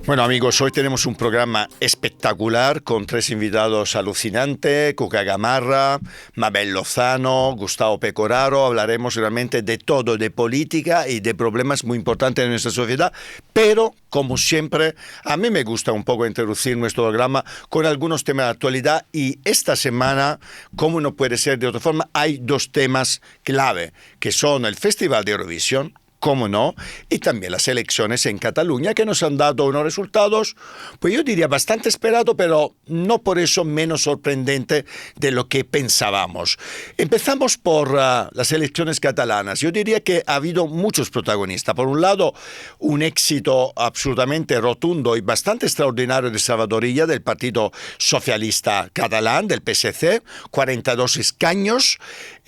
Bueno amigos, hoy tenemos un programa espectacular con tres invitados alucinantes, Cuca Gamarra, Mabel Lozano, Gustavo Pecoraro. Hablaremos realmente de todo, de política y de problemas muy importantes en nuestra sociedad, pero como siempre, a mí me gusta un poco introducir nuestro programa con algunos temas de actualidad y esta semana, como no puede ser de otra forma, hay dos temas clave, que son el Festival de Eurovisión, cómo no, y también las elecciones en Cataluña que nos han dado unos resultados, pues yo diría bastante esperado, pero no por eso menos sorprendente de lo que pensábamos. Empezamos por las elecciones catalanas. Yo diría que ha habido muchos protagonistas. Por un lado, un éxito absolutamente rotundo y bastante extraordinario de Salvador Illa, del Partido Socialista Catalán, del PSC, 42 escaños,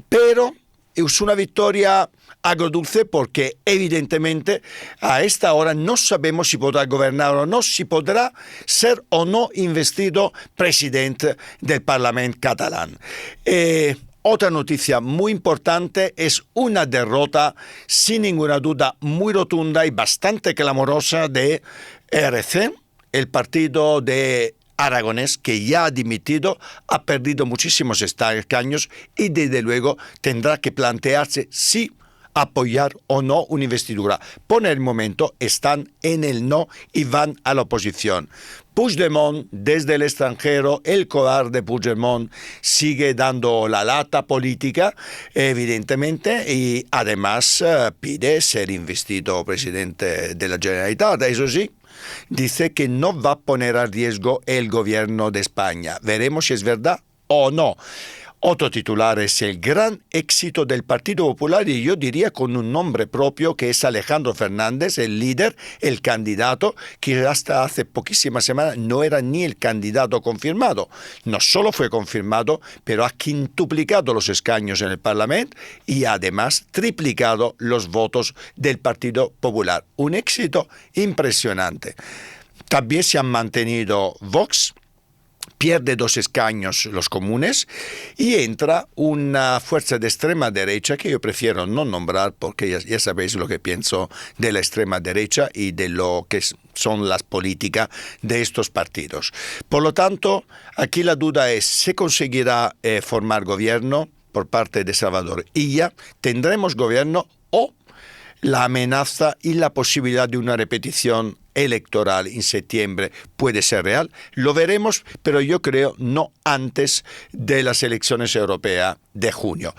pero es una victoria agrodulce porque evidentemente a esta hora no sabemos si podrá gobernar o no, si podrá ser o no investido presidente del Parlamento catalán. Otra noticia muy importante es una derrota sin ninguna duda muy rotunda y bastante clamorosa de ERC, el partido de Aragonés, que ya ha dimitido, ha perdido muchísimos escaños y desde luego tendrá que plantearse si apoyar o no una investidura. Por el momento están en el no y van a la oposición. Puigdemont, desde el extranjero, el cobarde Puigdemont sigue dando la lata política, evidentemente, y además pide ser investido presidente de la Generalitat. Eso sí, dice que no va a poner a riesgo el gobierno de España. Veremos si es verdad o no. Otro titular es el gran éxito del Partido Popular y yo diría con un nombre propio que es Alejandro Fernández, el líder, el candidato, que hasta hace poquísimas semanas no era ni el candidato confirmado. No solo fue confirmado, pero ha quintuplicado los escaños en el Parlamento y además triplicado los votos del Partido Popular. Un éxito impresionante. También se han mantenido Vox, pierde 2 escaños los comunes y entra una fuerza de extrema derecha que yo prefiero no nombrar porque ya sabéis lo que pienso de la extrema derecha y de lo que son las políticas de estos partidos. Por lo tanto, aquí la duda es, ¿se conseguirá formar gobierno por parte de Salvador Illa? ¿Tendremos gobierno o la amenaza y la posibilidad de una repetición electoral en septiembre puede ser real? Lo veremos, pero yo creo no antes de las elecciones europeas de junio.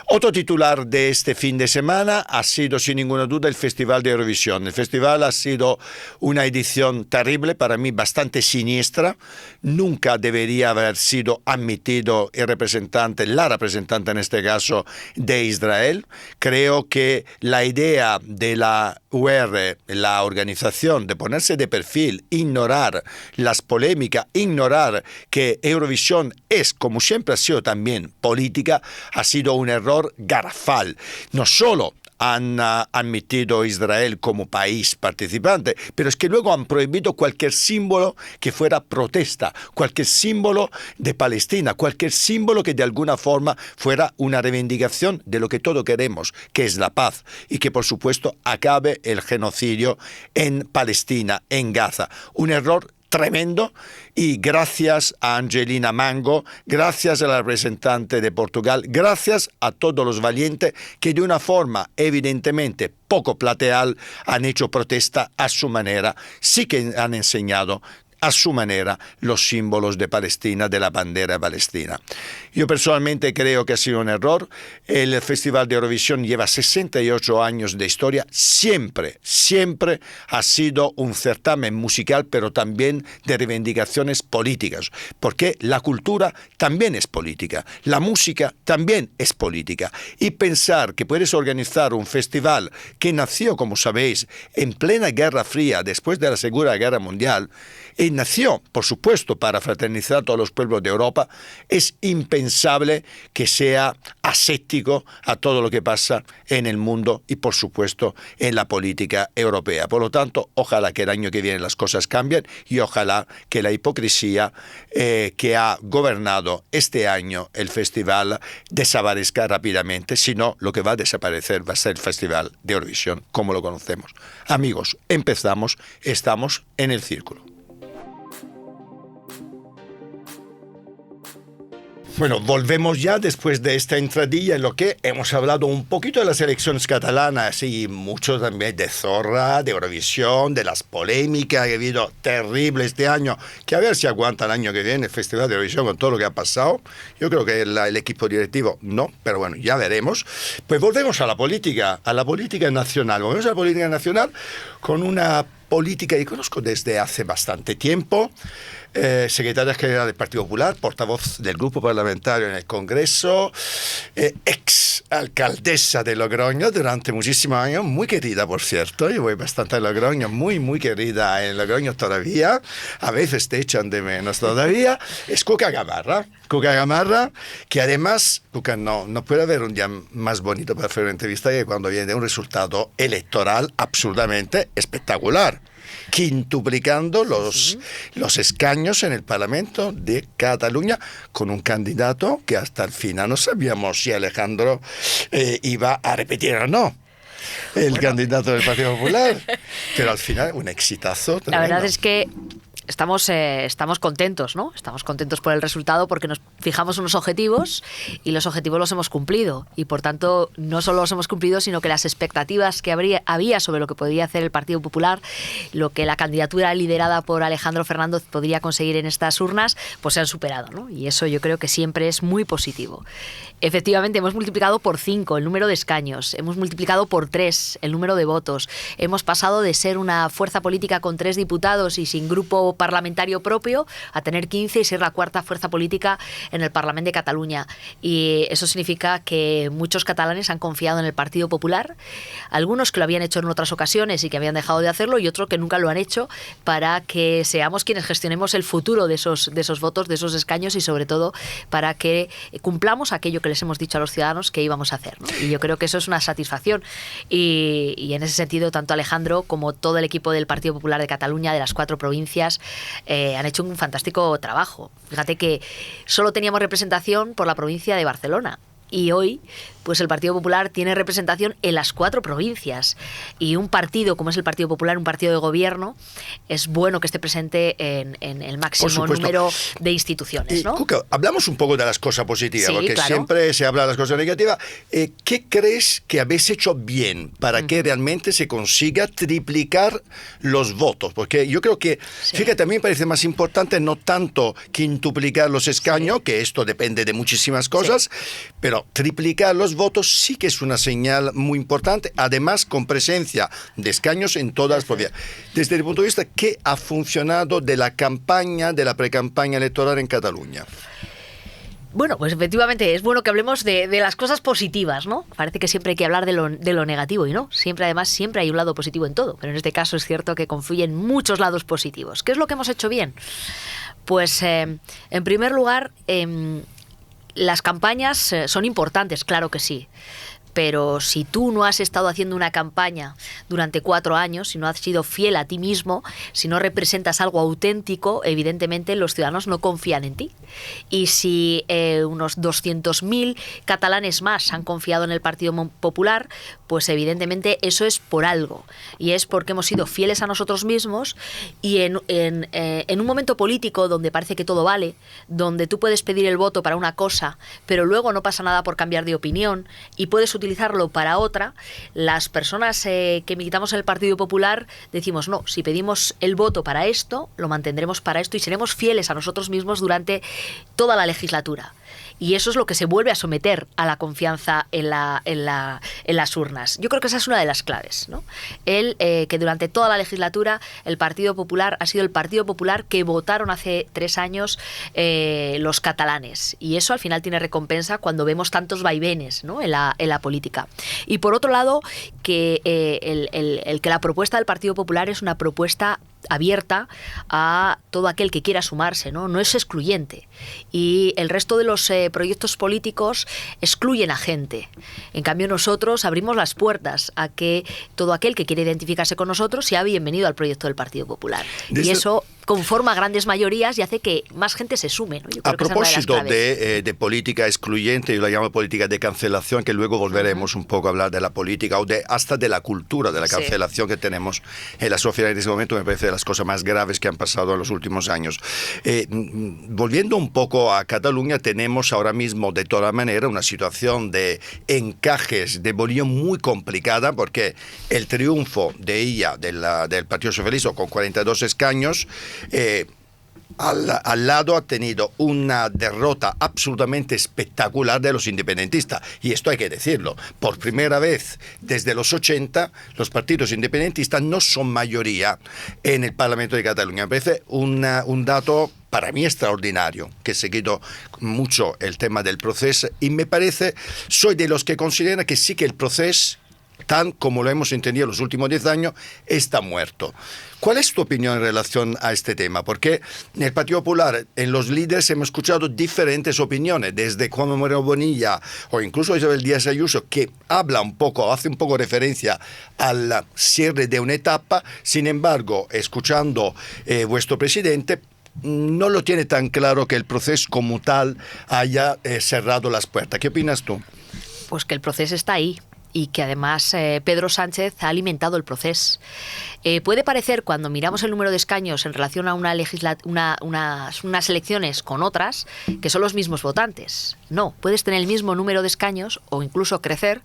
Otro titular de este fin de semana ha sido sin ninguna duda el Festival de Eurovisión. El festival ha sido una edición terrible, para mí bastante siniestra. Nunca debería haber sido admitido la representante en este caso de Israel. Creo que la idea de la UR, la organización, de ponerse de perfil, ignorar las polémicas, ignorar que Eurovisión es, como siempre ha sido también política, ha sido un error garrafal. No solo han admitido Israel como país participante, pero es que luego han prohibido cualquier símbolo que fuera protesta, cualquier símbolo de Palestina, cualquier símbolo que de alguna forma fuera una reivindicación de lo que todos queremos, que es la paz y que por supuesto acabe el genocidio en Palestina, en Gaza. Un error tremendo y gracias a Angelina Mango, gracias a la representante de Portugal, gracias a todos los valientes que de una forma evidentemente poco plateal han hecho protesta a su manera, sí que han enseñado a su manera los símbolos de Palestina, de la bandera palestina. Yo personalmente creo que ha sido un error. El Festival de Eurovisión lleva 68 años de historia. Siempre ha sido un certamen musical, pero también de reivindicaciones políticas, porque la cultura también es política, la música también es política. Y pensar que puedes organizar un festival que nació, como sabéis, en plena Guerra Fría, después de la Segunda Guerra Mundial, y nació, por supuesto, para fraternizar a todos los pueblos de Europa, es impensable que sea a aséptico a todo lo que pasa en el mundo y, por supuesto, en la política europea. Por lo tanto, ojalá que el año que viene las cosas cambien y ojalá que la hipocresía que ha gobernado este año el festival desaparezca rápidamente. Si no, lo que va a desaparecer va a ser el Festival de Eurovisión como lo conocemos. Amigos, empezamos, estamos en el círculo. Bueno, volvemos ya después de esta entradilla en lo que hemos hablado un poquito de las elecciones catalanas y mucho también de Zorra, de Eurovisión, de las polémicas que ha habido terrible este año, que a ver si aguanta el año que viene el Festival de Eurovisión con todo lo que ha pasado. Yo creo que el equipo directivo no, pero bueno, ya veremos. Pues volvemos a la política nacional. Volvemos a la política nacional con una política que conozco desde hace bastante tiempo. Secretaria general del Partido Popular, portavoz del grupo parlamentario en el Congreso, ex alcaldesa de Logroño durante muchísimos años, muy querida, por cierto. Yo voy bastante a Logroño, muy querida en Logroño todavía. A veces te echan de menos todavía. Es Cuca Gamarra. Cuca Gamarra, que además, Cuca, no puede haber un día más bonito para hacer una entrevista que cuando viene un resultado electoral absolutamente espectacular, quintuplicando los escaños en el Parlamento de Cataluña con un candidato que hasta el final no sabíamos si Alejandro iba a repetir o no. Candidato del Partido Popular, pero al final un exitazo tremendo. La verdad es que estamos contentos, ¿no? Estamos contentos por el resultado porque nos fijamos unos objetivos y los objetivos los hemos cumplido. Y por tanto, no solo los hemos cumplido, sino que las expectativas que había sobre lo que podría hacer el Partido Popular, lo que la candidatura liderada por Alejandro Fernández podría conseguir en estas urnas, pues se han superado, ¿no? Y eso yo creo que siempre es muy positivo. Efectivamente, hemos multiplicado por 5 el número de escaños, hemos multiplicado por 3 el número de votos, hemos pasado de ser una fuerza política con 3 diputados y sin grupo parlamentario propio a tener 15 y ser la cuarta fuerza política en el Parlamento de Cataluña. Y eso significa que muchos catalanes han confiado en el Partido Popular, algunos que lo habían hecho en otras ocasiones y que habían dejado de hacerlo, y otros que nunca lo han hecho, para que seamos quienes gestionemos el futuro de esos votos, de esos escaños, y sobre todo para que cumplamos aquello que les hemos dicho a los ciudadanos que íbamos a hacer, ¿no? Y yo creo que eso es una satisfacción. Y en ese sentido, tanto Alejandro como todo el equipo del Partido Popular de Cataluña, de las 4 provincias, han hecho un fantástico trabajo. Fíjate que solo teníamos representación por la provincia de Barcelona. Y hoy, pues el Partido Popular tiene representación en las 4 provincias. Y un partido como es el Partido Popular, un partido de gobierno, es bueno que esté presente en el máximo número de instituciones, ¿no? Cuca, hablamos un poco de las cosas positivas, sí, porque claro, siempre se habla de las cosas negativas. ¿Qué crees que habéis hecho bien para que realmente se consiga triplicar los votos? Porque yo creo que, sí, fíjate, a mí me parece más importante no tanto quintuplicar los escaños, sí, que esto depende de muchísimas cosas, sí, pero triplicar los votos sí que es una señal muy importante, además con presencia de escaños en todas las provincias. Desde el punto de vista, ¿qué ha funcionado de la campaña, de la precampaña electoral en Cataluña? Bueno, pues efectivamente es bueno que hablemos de las cosas positivas, ¿no? Parece que siempre hay que hablar de lo negativo, y no. Siempre hay un lado positivo en todo, pero en este caso es cierto que confluyen muchos lados positivos. ¿Qué es lo que hemos hecho bien? Pues, en primer lugar, las campañas son importantes, claro que sí. Pero si tú no has estado haciendo una campaña durante 4 años, si no has sido fiel a ti mismo, si no representas algo auténtico, evidentemente los ciudadanos no confían en ti. Y si unos 200.000 catalanes más han confiado en el Partido Popular, pues evidentemente eso es por algo. Y es porque hemos sido fieles a nosotros mismos, y en un momento político donde parece que todo vale, donde tú puedes pedir el voto para una cosa, pero luego no pasa nada por cambiar de opinión y puedes utilizarlo para otra, las personas que militamos en el Partido Popular decimos no, si pedimos el voto para esto, lo mantendremos para esto y seremos fieles a nosotros mismos durante toda la legislatura. Y eso es lo que se vuelve a someter a la confianza en las urnas. Yo creo que esa es una de las claves, ¿no? Que durante toda la legislatura el Partido Popular ha sido el Partido Popular que votaron hace 3 años los catalanes. Y eso al final tiene recompensa cuando vemos tantos vaivenes, ¿no? en la política. Y por otro lado, que que la propuesta del Partido Popular es una propuesta abierta a todo aquel que quiera sumarse, ¿no? No es excluyente. Y el resto de los proyectos políticos excluyen a gente. En cambio, nosotros abrimos las puertas a que todo aquel que quiere identificarse con nosotros sea bienvenido al proyecto del Partido Popular. Y eso conforma grandes mayorías y hace que más gente se sume, ¿no? Yo creo a propósito de política excluyente, yo la llamo política de cancelación, que luego volveremos un poco a hablar de la política o hasta de la cultura de la cancelación que tenemos en la sociedad en este momento, me parece de las cosas más graves que han pasado en los últimos años. Volviendo un poco a Cataluña, tenemos ahora mismo de toda manera una situación de encajes de bolillo muy complicada, porque el triunfo de ella, del Partido Socialista, con 42 escaños, al lado ha tenido una derrota absolutamente espectacular de los independentistas. Y esto hay que decirlo. Por primera vez desde los 80, los partidos independentistas no son mayoría en el Parlamento de Cataluña. Me parece un dato para mí extraordinario, que he seguido mucho el tema del proceso y me parece, soy de los que consideran que sí que el proceso, tan como lo hemos entendido en los últimos 10 años, está muerto. ¿Cuál es tu opinión en relación a este tema? Porque en el Partido Popular, en los líderes, hemos escuchado diferentes opiniones, desde Juan Moreno Bonilla o incluso Isabel Díaz Ayuso, que habla un poco, hace un poco referencia al cierre de una etapa. Sin embargo, escuchando vuestro presidente, no lo tiene tan claro que el proceso como tal haya cerrado las puertas. ¿Qué opinas tú? Pues que el proceso está ahí. Y que además Pedro Sánchez ha alimentado el proceso. Puede parecer, cuando miramos el número de escaños en relación a unas elecciones con otras, que son los mismos votantes. No, puedes tener el mismo número de escaños o incluso crecer,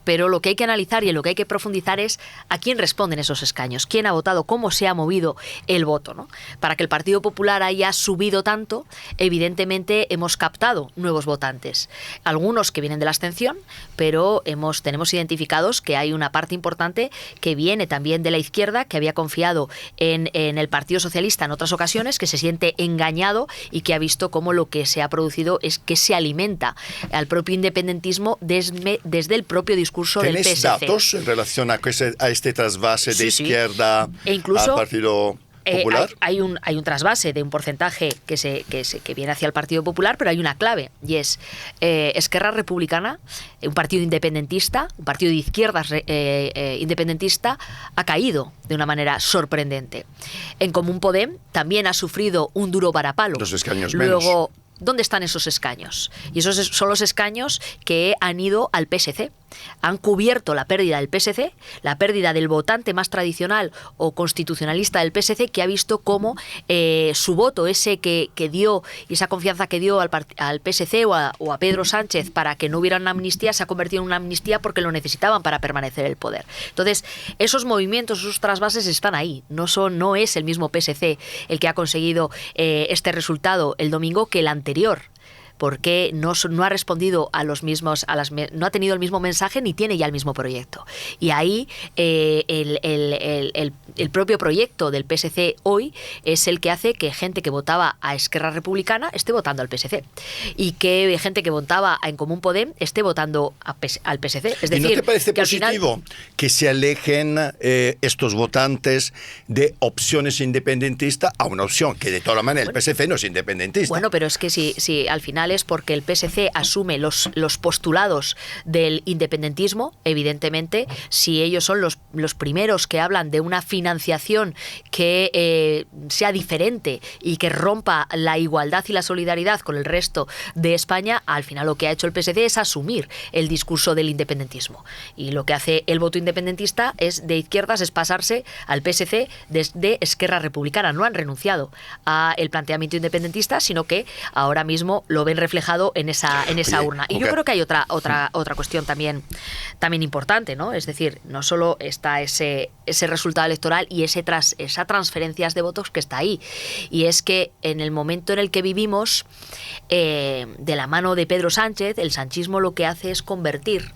pero lo que hay que analizar y en lo que hay que profundizar es a quién responden esos escaños, quién ha votado, cómo se ha movido el voto, ¿no? Para que el Partido Popular haya subido tanto, evidentemente hemos captado nuevos votantes. Algunos que vienen de la abstención, pero tenemos identificados que hay una parte importante que viene también de la izquierda, que había confiado en el Partido Socialista en otras ocasiones, que se siente engañado y que ha visto cómo lo que se ha producido es que se alimenta al propio independentismo desde el propio discurso del PSC. ¿Tenéis datos en relación a este trasvase de izquierda e incluso, al Partido Popular? Hay un trasvase de un porcentaje que viene hacia el Partido Popular, pero hay una clave, y es Esquerra Republicana, un partido independentista, un partido de izquierdas independentista, ha caído de una manera sorprendente. En Común Podem también ha sufrido un duro varapalo. 2 escaños Luego, menos. ¿dónde están esos escaños? Y esos son los escaños que han ido al PSC. Han cubierto la pérdida del PSC, la pérdida del votante más tradicional o constitucionalista del PSC, que ha visto cómo su voto, ese que dio y esa confianza que dio al PSC o a Pedro Sánchez para que no hubiera una amnistía, se ha convertido en una amnistía porque lo necesitaban para permanecer en el poder. Entonces, esos movimientos, esos trasvases están ahí. No es el mismo PSC el que ha conseguido este resultado el domingo que el anterior, porque no ha respondido a los mismos, no ha tenido el mismo mensaje ni tiene ya el mismo proyecto. Y ahí el propio proyecto del PSC hoy es el que hace que gente que votaba a Esquerra Republicana esté votando al PSC y que gente que votaba en Común Podem esté votando al PSC. Es decir, ¿y no te parece que positivo al final, que se alejen estos votantes de opciones independentistas a una opción que de toda manera el PSC no es independentista? Bueno, pero es que si al final es porque el PSC asume los postulados del independentismo, evidentemente, si ellos son los primeros que hablan de una financiación que sea diferente y que rompa la igualdad y la solidaridad con el resto de España, al final lo que ha hecho el PSC es asumir el discurso del independentismo. Y lo que hace el voto independentista de izquierdas es pasarse al PSC desde Esquerra Republicana. No han renunciado al planteamiento independentista, sino que ahora mismo lo ven reflejado en esa urna. Y yo creo que hay otra cuestión también importante, ¿no? Es decir, no solo está ese resultado electoral y esa transferencias de votos que está ahí, y es que en el momento en el que vivimos, de la mano de Pedro Sánchez, el sanchismo lo que hace es convertir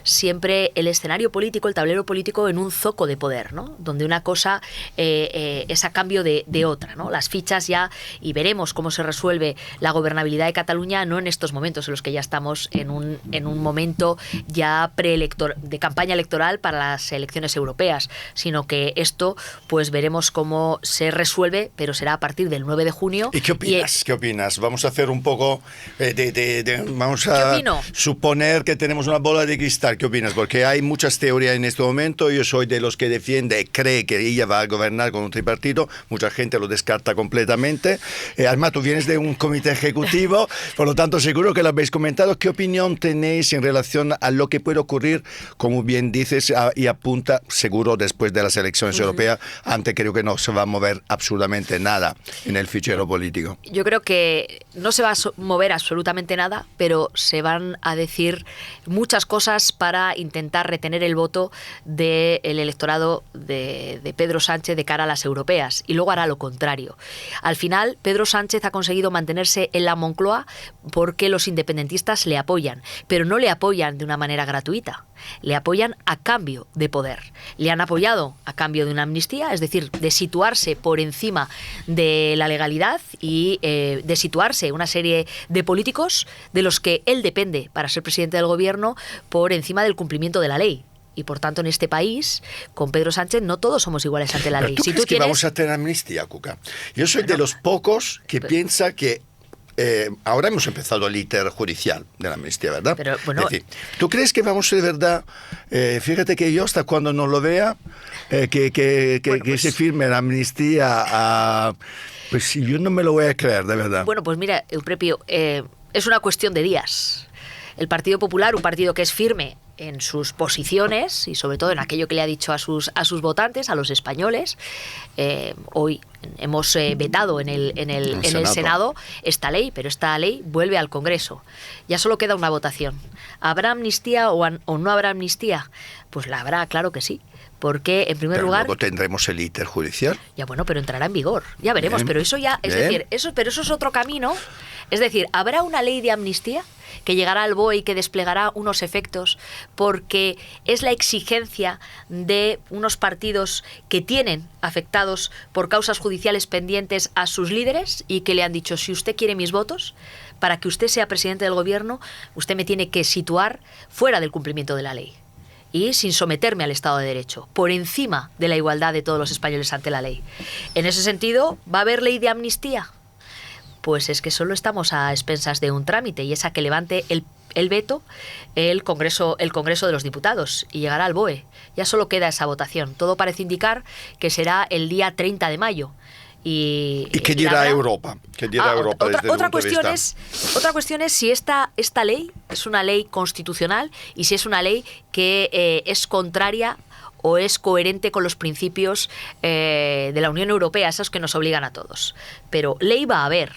siempre el escenario político, el tablero político, en un zoco de poder, ¿no? Donde una cosa es a cambio de otra, ¿no? Las fichas ya, y veremos cómo se resuelve la gobernabilidad de Cataluña Cataluña no en estos momentos en los que ya estamos en un momento ya de campaña electoral para las elecciones europeas, sino que esto pues veremos cómo se resuelve, pero será a partir del 9 de junio. ¿Y qué opinas? ¿Qué opinas? Vamos a hacer un poco vamos a suponer que tenemos una bola de cristal. ¿Qué opinas? Porque hay muchas teorías en este momento. Yo soy de los que defiende, cree que ella va a gobernar con un tripartito. Mucha gente lo descarta completamente. Además, tú vienes de un comité ejecutivo, por lo tanto, seguro que lo habéis comentado. ¿Qué opinión tenéis en relación a lo que puede ocurrir, como bien dices, y apunta, seguro después de las elecciones europeas? Antes creo que no se va a mover absolutamente nada en el fichero político. Yo creo que no se va a mover absolutamente nada, pero se van a decir muchas cosas para intentar retener el voto del electorado de Pedro Sánchez de cara a las europeas, y luego hará lo contrario. Al final, Pedro Sánchez ha conseguido mantenerse en la Moncloa porque los independentistas le apoyan, pero no le apoyan de una manera gratuita. Le apoyan a cambio de poder. Le han apoyado a cambio de una amnistía, es decir, de situarse por encima de la legalidad y de situarse una serie de políticos de los que él depende para ser presidente del gobierno por encima del cumplimiento de la ley. Y por tanto, en este país, con Pedro Sánchez, no todos somos iguales ante la ley. ¿Tú crees que vamos a tener amnistía, Cuca? Yo soy de los pocos que piensa que ahora hemos empezado el íter judicial de la amnistía, ¿verdad? Pero, bueno, es decir, ¿tú crees que vamos de verdad? Fíjate que yo hasta cuando no lo vea, que se firme la amnistía, pues yo no me lo voy a creer, de verdad. Bueno, pues mira, Eupropio, es una cuestión de días. El Partido Popular, un partido que es firme en sus posiciones y sobre todo en aquello que le ha dicho a sus votantes, a los españoles. Hoy hemos vetado en el Senado esta ley, pero esta ley vuelve al Congreso. Ya solo queda una votación. ¿Habrá amnistía o no habrá amnistía? Pues la habrá, claro que sí. Porque, en primer lugar... luego tendremos el íter judicial. Ya, bueno, pero entrará en vigor. Ya veremos, bien, pero eso ya... Es decir, eso es otro camino. Es decir, ¿habrá una ley de amnistía que llegará al BOE y que desplegará unos efectos porque es la exigencia de unos partidos que tienen afectados por causas judiciales pendientes a sus líderes y que le han dicho, si usted quiere mis votos, para que usted sea presidente del gobierno, usted me tiene que situar fuera del cumplimiento de la ley y sin someterme al Estado de Derecho, por encima de la igualdad de todos los españoles ante la ley? En ese sentido, ¿va a haber ley de amnistía? Pues es que solo estamos a expensas de un trámite y es a que levante el veto el Congreso de los Diputados y llegará al BOE. Ya solo queda esa votación. Todo parece indicar que será el día 30 de mayo. ¿Y qué dirá Europa? ¿Qué dirá Europa otra cuestión es si esta ley es una ley constitucional y si es una ley que es contraria o es coherente con los principios de la Unión Europea, esos que nos obligan a todos. Pero ley va a haber.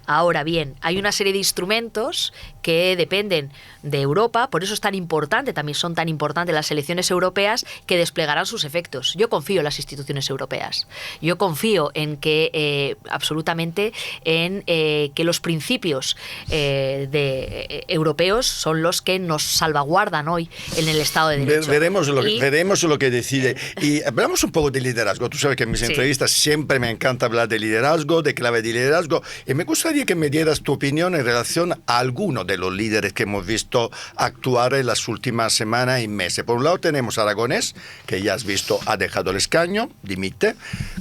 Ahora bien, hay una serie de instrumentos que dependen de Europa, por eso es tan importante, también son tan importantes las elecciones europeas, que desplegarán sus efectos. Yo confío en las instituciones europeas. Yo confío en que, absolutamente, en que los principios europeos son los que nos salvaguardan hoy en el Estado de Derecho. Veremos lo que decide. Y hablamos un poco de liderazgo. Tú sabes que en mis entrevistas siempre me encanta hablar de liderazgo, de clave de liderazgo, y me gustaría que me dieras tu opinión en relación a alguno de los líderes que hemos visto actuar en las últimas semanas y meses. Por un lado tenemos a Aragonés, que ya has visto ha dejado el escaño, dimite,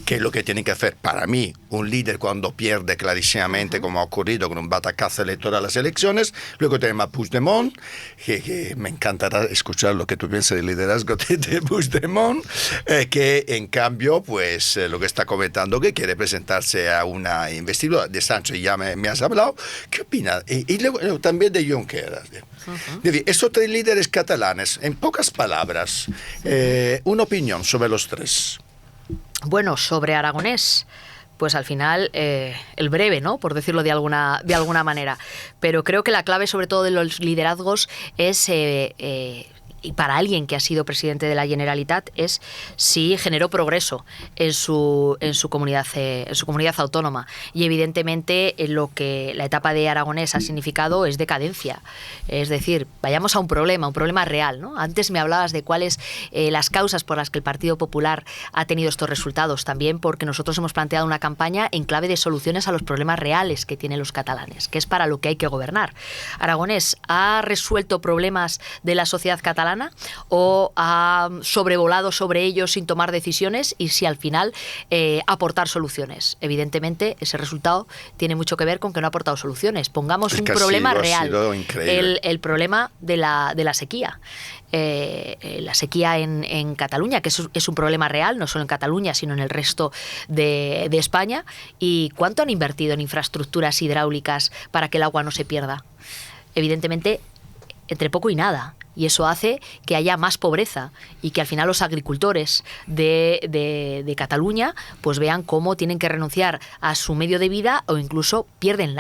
que es lo que tiene que hacer para mí un líder cuando pierde clarísimamente, como ha ocurrido con un batacazo electoral a las elecciones. Luego tenemos a Puigdemont, que me encantará escuchar lo que tú piensas del liderazgo de Puigdemont, que en cambio, pues lo que está comentando, que quiere presentarse a una investidura. De Sánchez ya me has hablado. ¿Qué opinas? Y luego también de Junqueras. Estos tres líderes catalanes, en pocas palabras, una opinión sobre los tres. Bueno, sobre Aragonés, pues al final el breve, ¿no? Por decirlo de alguna manera. Pero creo que la clave, sobre todo de los liderazgos, es y para alguien que ha sido presidente de la Generalitat, es si generó progreso en su comunidad autónoma. Y evidentemente lo que la etapa de Aragonés ha significado es decadencia. Es decir, vayamos a un problema real, ¿no? Antes me hablabas de cuáles las causas por las que el Partido Popular ha tenido estos resultados, también porque nosotros hemos planteado una campaña en clave de soluciones a los problemas reales que tienen los catalanes, que es para lo que hay que gobernar. Aragonés ha resuelto problemas de la sociedad catalana o ha sobrevolado sobre ellos sin tomar decisiones, y si al final aportar soluciones. Evidentemente ese resultado tiene mucho que ver con que no ha aportado soluciones. Pongamos un problema real, el problema de la sequía. La sequía en Cataluña, que es un problema real, no solo en Cataluña, sino en el resto de España. ¿Y cuánto han invertido en infraestructuras hidráulicas para que el agua no se pierda? Evidentemente, entre poco y nada. Y eso hace que haya más pobreza y que al final los agricultores de Cataluña pues vean cómo tienen que renunciar a su medio de vida o incluso pierden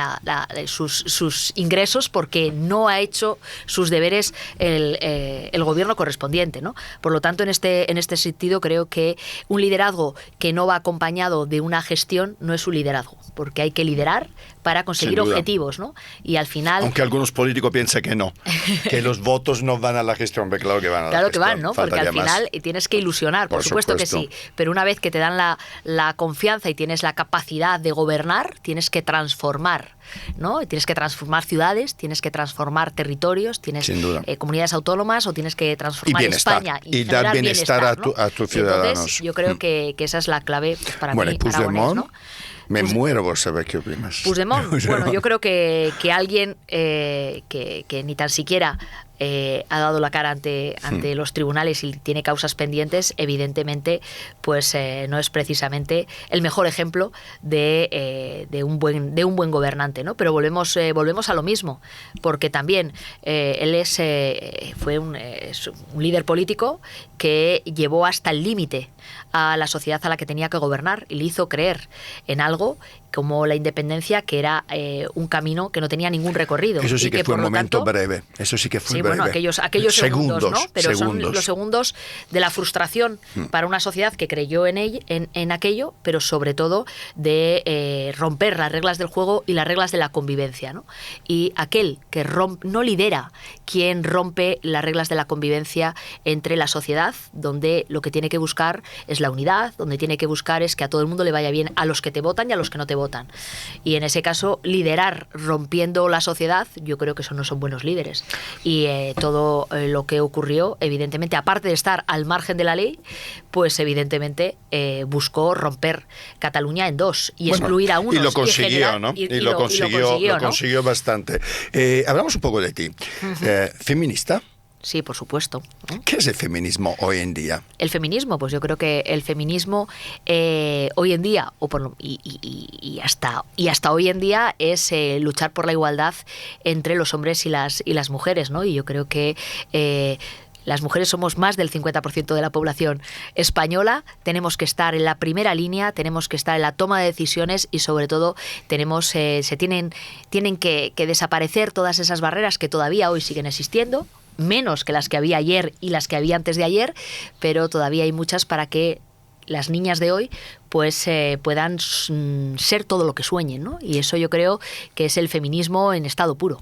sus ingresos porque no ha hecho sus deberes el gobierno correspondiente, ¿no? Por lo tanto, en este sentido, creo que un liderazgo que no va acompañado de una gestión no es un liderazgo, porque hay que liderar para conseguir objetivos, ¿no? Y al final... Aunque algunos políticos piensan que no, que los votos no van a la gestión, pero claro que van a la gestión. Claro que van, ¿no? Porque al final tienes que ilusionar, por supuesto que sí, pero una vez que te dan la confianza y tienes la capacidad de gobernar, tienes que transformar, ¿no? Tienes que transformar ciudades, tienes que transformar territorios, tienes comunidades autónomas, o tienes que transformar España y dar bienestar a tus ciudadanos. Entonces, yo creo que esa es la clave para mí, Aragonés, ¿no? Me muero por saber qué opinas. Puigdemont, bueno, yo creo que alguien que ni tan siquiera ha dado la cara ante los tribunales y tiene causas pendientes, evidentemente, pues no es precisamente el mejor ejemplo de un buen gobernante, ¿no? Pero volvemos a lo mismo, porque también él fue un líder político que llevó hasta el límite a la sociedad a la que tenía que gobernar y le hizo creer en algo como la independencia, que era un camino que no tenía ningún recorrido. Eso sí que fue un momento breve. Eso sí que fue breve. Bueno, aquellos segundos, ¿no? Pero son los segundos de la frustración para una sociedad que creyó en aquello, pero sobre todo de romper las reglas del juego y las reglas de la convivencia, ¿no? Y aquel que no lidera quien rompe las reglas de la convivencia entre la sociedad, donde lo que tiene que buscar es la unidad, donde tiene que buscar es que a todo el mundo le vaya bien, a los que te votan y a los que no te votan. Y en ese caso, liderar rompiendo la sociedad, yo creo que eso no son buenos líderes. Y todo lo que ocurrió, evidentemente, aparte de estar al margen de la ley, pues evidentemente buscó romper Cataluña en dos y excluir a unos. Y lo consiguió, ¿no? Y lo consiguió bastante. Hablamos un poco de ti. ¿Feminista? Sí, por supuesto. ¿Qué es el feminismo hoy en día? El feminismo, pues yo creo que el feminismo hoy en día, y hasta hoy en día, es luchar por la igualdad entre los hombres y las mujeres, ¿no? Y yo creo que las mujeres somos más del 50% de la población española, tenemos que estar en la primera línea, tenemos que estar en la toma de decisiones y sobre todo tienen que desaparecer todas esas barreras que todavía hoy siguen existiendo, menos que las que había ayer y las que había antes de ayer, pero todavía hay muchas para que las niñas de hoy pues puedan ser todo lo que sueñen, ¿no? Y eso yo creo que es el feminismo en estado puro.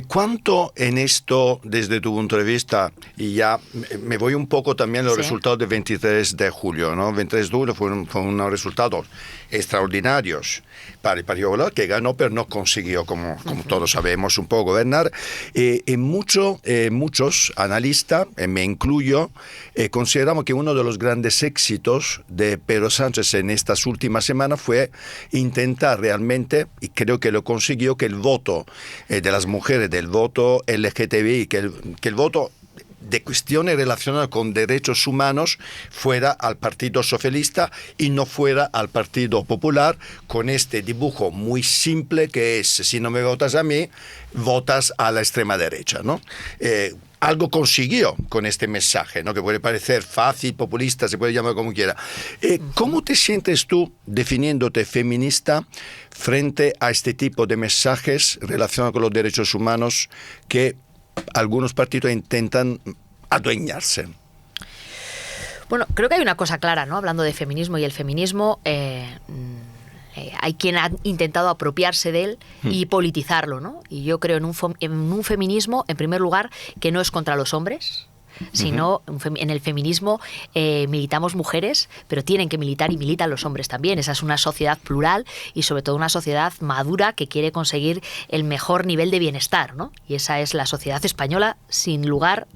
¿Cuánto en esto, desde tu punto de vista, y ya me voy un poco también a los resultados del 23 de julio, ¿no? El 23 de julio fueron unos resultados extraordinarios para el Partido Popular, que ganó, pero no consiguió, como todos sabemos, un poco gobernar. Muchos analistas, me incluyo, consideramos que uno de los grandes éxitos de Pedro Sánchez en estas últimas semanas fue intentar realmente, y creo que lo consiguió, que el voto de las mujeres, del voto LGTBI, que el voto de cuestiones relacionadas con derechos humanos fuera al Partido Socialista y no fuera al Partido Popular, con este dibujo muy simple que es: si no me votas a mí, votas a la extrema derecha, ¿no? Algo consiguió con este mensaje, ¿no? Que puede parecer fácil, populista, se puede llamar como quiera. ¿Cómo te sientes tú definiéndote feminista frente a este tipo de mensajes relacionados con los derechos humanos que algunos partidos intentan adueñarse? Bueno, creo que hay una cosa clara, ¿no? Hablando de feminismo y el feminismo, hay quien ha intentado apropiarse de él y politizarlo, ¿no? Y yo creo en un feminismo, en primer lugar, que no es contra los hombres, sino en el feminismo militamos mujeres, pero tienen que militar y militan los hombres también. Esa es una sociedad plural y sobre todo una sociedad madura que quiere conseguir el mejor nivel de bienestar, ¿no? Y esa es la sociedad española, sin lugar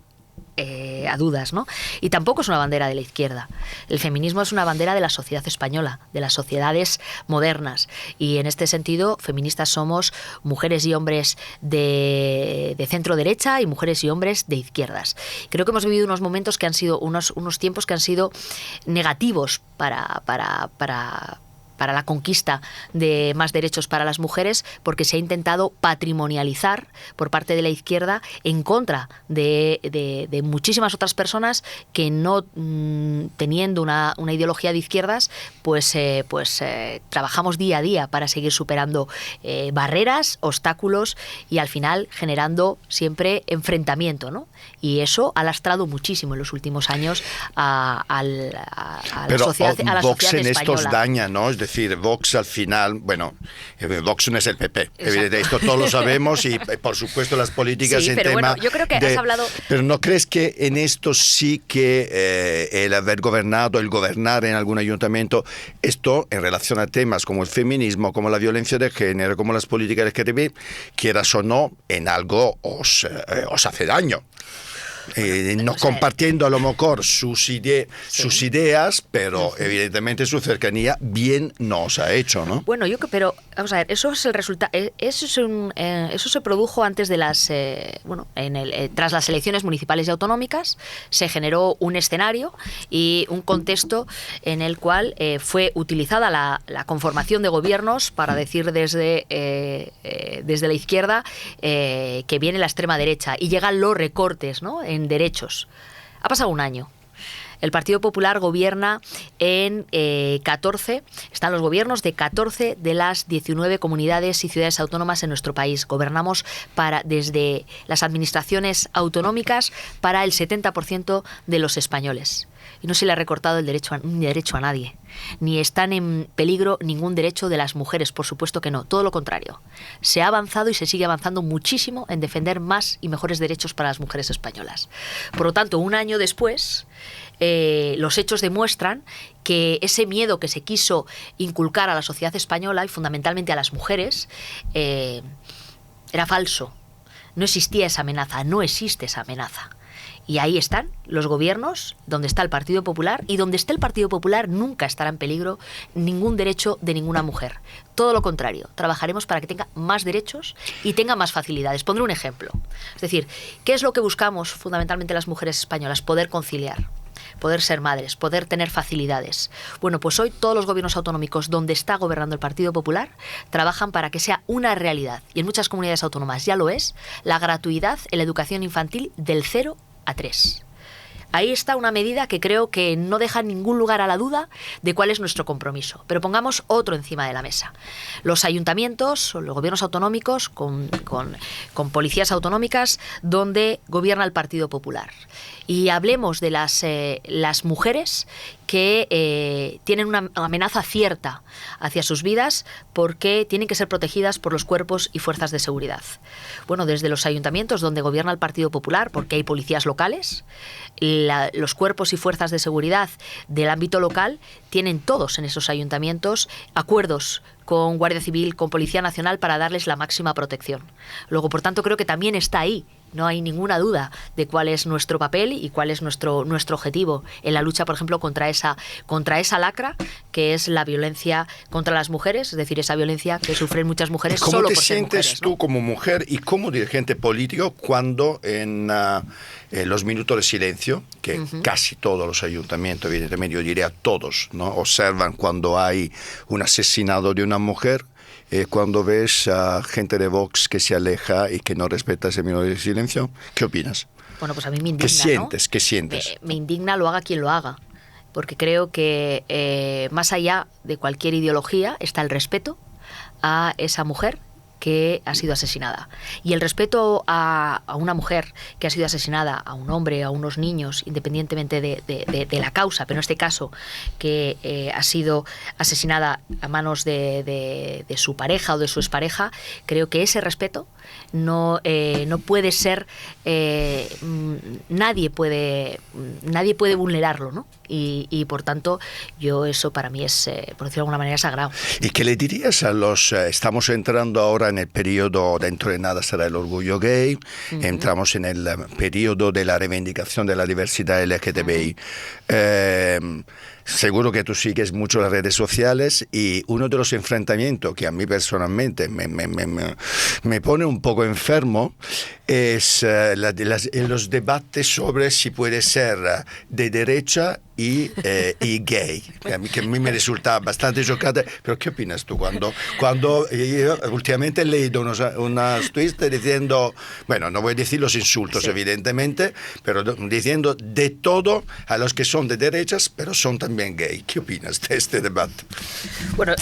a dudas, ¿no? Y tampoco es una bandera de la izquierda. El feminismo es una bandera de la sociedad española, de las sociedades modernas. Y en este sentido, feministas somos mujeres y hombres de centro derecha y mujeres y hombres de izquierdas. Creo que hemos vivido unos momentos que han sido unos tiempos que han sido negativos para la conquista de más derechos para las mujeres, porque se ha intentado patrimonializar por parte de la izquierda en contra de muchísimas otras personas que no teniendo una ideología de izquierdas, pues trabajamos día a día para seguir superando barreras, obstáculos y al final generando siempre enfrentamiento, ¿no? Y eso ha lastrado muchísimo en los últimos años a la sociedad, a la Vox sociedad en española. estos daña, ¿no? Es decir, Vox al final, bueno, Vox no es el PP, evidentemente, esto todos lo sabemos y por supuesto las políticas sí, en pero tema bueno, yo creo que has hablado... Pero ¿no crees que en esto sí que el haber gobernado, el gobernar en algún ayuntamiento, esto en relación a temas como el feminismo, como la violencia de género, como las políticas LGTB, quieras o no, en algo os hace daño? No compartiendo a lo mejor sus ideas, pero evidentemente su cercanía bien nos ha hecho, ¿no? Bueno, pero vamos a ver, eso es el resultado. Eso se produjo antes de las, tras las elecciones municipales y autonómicas, se generó un escenario y un contexto en el cual fue utilizada la conformación de gobiernos para decir desde la izquierda que viene la extrema derecha y llegan los recortes, ¿no?, en derechos. Ha pasado un año. El Partido Popular gobierna en 14, están los gobiernos de 14 de las 19 comunidades y ciudades autónomas en nuestro país. Gobernamos desde las administraciones autonómicas para el 70% de los españoles. Y no se le ha recortado un derecho a nadie. Ni están en peligro ningún derecho de las mujeres, por supuesto que no. Todo lo contrario. Se ha avanzado y se sigue avanzando muchísimo en defender más y mejores derechos para las mujeres españolas. Por lo tanto, un año después, los hechos demuestran que ese miedo que se quiso inculcar a la sociedad española y fundamentalmente a las mujeres era falso. No existía esa amenaza, no existe esa amenaza. Y ahí están los gobiernos, donde está el Partido Popular, y donde esté el Partido Popular nunca estará en peligro ningún derecho de ninguna mujer. Todo lo contrario, trabajaremos para que tenga más derechos y tenga más facilidades. Pondré un ejemplo. Es decir, ¿qué es lo que buscamos fundamentalmente las mujeres españolas? Poder conciliar, poder ser madres, poder tener facilidades. Bueno, pues hoy todos los gobiernos autonómicos donde está gobernando el Partido Popular trabajan para que sea una realidad, y en muchas comunidades autónomas ya lo es, la gratuidad en la educación infantil del 0 a 3. Ahí está una medida que creo que no deja ningún lugar a la duda de cuál es nuestro compromiso. Pero pongamos otro encima de la mesa. Los ayuntamientos o los gobiernos autonómicos con policías autonómicas donde gobierna el Partido Popular. Y hablemos de las mujeres que tienen una amenaza cierta hacia sus vidas porque tienen que ser protegidas por los cuerpos y fuerzas de seguridad. Bueno, desde los ayuntamientos donde gobierna el Partido Popular, porque hay policías locales, los cuerpos y fuerzas de seguridad del ámbito local tienen todos en esos ayuntamientos acuerdos con Guardia Civil, con Policía Nacional para darles la máxima protección. Luego, por tanto, creo que también está ahí. No hay ninguna duda de cuál es nuestro papel y cuál es nuestro objetivo en la lucha, por ejemplo, contra esa lacra que es la violencia contra las mujeres, es decir, esa violencia que sufren muchas mujeres solo por ser mujeres. ¿Cómo te sientes tú como mujer y como dirigente político cuando en los minutos de silencio, que casi todos los ayuntamientos, evidentemente, yo diría todos, ¿no?, observan cuando hay un asesinato de una mujer? Cuando ves a gente de Vox que se aleja y que no respeta ese minuto de silencio, ¿qué opinas? Bueno, pues a mí me indigna, ¿Qué sientes? ¿no? ¿Qué sientes? Me indigna, lo haga quien lo haga, porque creo que más allá de cualquier ideología está el respeto a esa mujer que ha sido asesinada. Y el respeto a una mujer que ha sido asesinada, a un hombre, a unos niños, independientemente de la causa, pero en este caso que ha sido asesinada a manos de su pareja o de su expareja, creo que ese respeto no puede ser, nadie puede vulnerarlo, ¿no? Y por tanto, eso para mí es, por decirlo de alguna manera, sagrado. ¿Y qué le dirías a los... estamos entrando ahora en el periodo, dentro de nada será el orgullo gay, entramos en el periodo de la reivindicación de la diversidad LGTBI. Seguro que tú sigues mucho las redes sociales y uno de los enfrentamientos que a mí personalmente me pone un poco enfermo es los debates sobre si puede ser de derecha y gay, que a mí me resulta bastante chocante. Pero ¿qué opinas tú cuando yo últimamente he leído unas tweets diciendo, bueno, no voy a decir los insultos, evidentemente, pero diciendo de todo a los que son de derechas, pero son también gay? ¿Qué opinas de este debate? Bueno,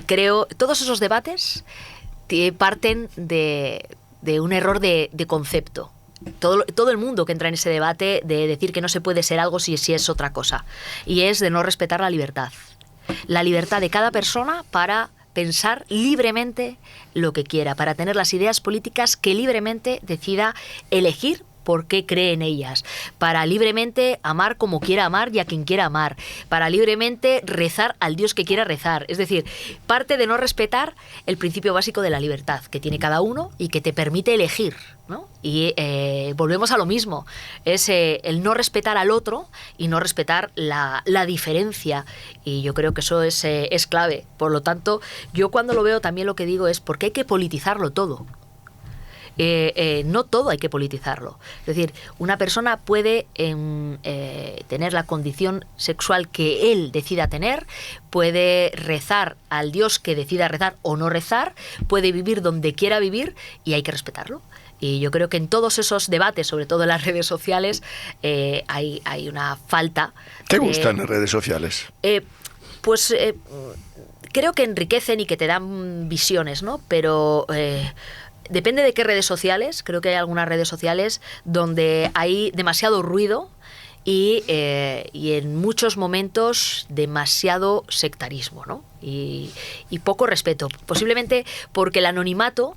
creo todos esos debates parten de un error de concepto. Todo el mundo que entra en ese debate de decir que no se puede ser algo si es otra cosa, y es de no respetar la libertad de cada persona para pensar libremente lo que quiera, para tener las ideas políticas que libremente decida elegir por qué cree en ellas, para libremente amar como quiera amar y a quien quiera amar, para libremente rezar al Dios que quiera rezar. Es decir, parte de no respetar el principio básico de la libertad que tiene cada uno y que te permite elegir, ¿no? Y volvemos a lo mismo, es el no respetar al otro y no respetar la diferencia, y yo creo que eso es clave. Por lo tanto, yo cuando lo veo también lo que digo es ¿por qué hay que politizarlo todo? No todo hay que politizarlo. Es decir, una persona puede tener la condición sexual que él decida tener, puede rezar al Dios que decida rezar o no rezar, puede vivir donde quiera vivir y hay que respetarlo. Y yo creo que en todos esos debates, sobre todo en las redes sociales, hay una falta. ¿Te gustan las redes sociales? Creo que enriquecen y que te dan visiones, ¿no? Pero depende de qué redes sociales. Creo que hay algunas redes sociales donde hay demasiado ruido y en muchos momentos demasiado sectarismo, ¿no? Y poco respeto. Posiblemente porque el anonimato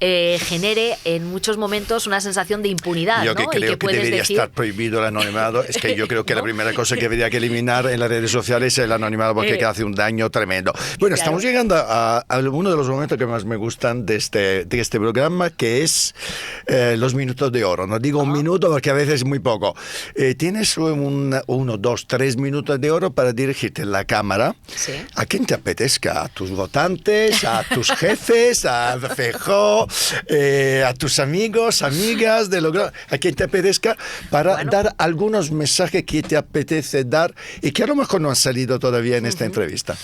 genere en muchos momentos una sensación de impunidad, yo ¿no? Que creo y que debería decir... estar prohibido el anonimato. Es que yo creo que ¿no? La primera cosa que habría que eliminar en las redes sociales es el anonimato, porque hace un daño tremendo. Bueno, claro. Estamos llegando a uno de los momentos que más me gustan de este programa, que es los minutos de oro. No digo un minuto porque a veces es muy poco. Tienes 1, 2, 3 minutos de oro para dirigirte en la cámara. Sí. ¿A quién te apetezca? ¿A tus votantes? ¿A tus jefes? ¿A Feijóo? ¿A tus amigos, amigas? ¿A quien te apetezca? Para dar algunos mensajes que te apetece dar y que a lo mejor no han salido todavía en esta entrevista.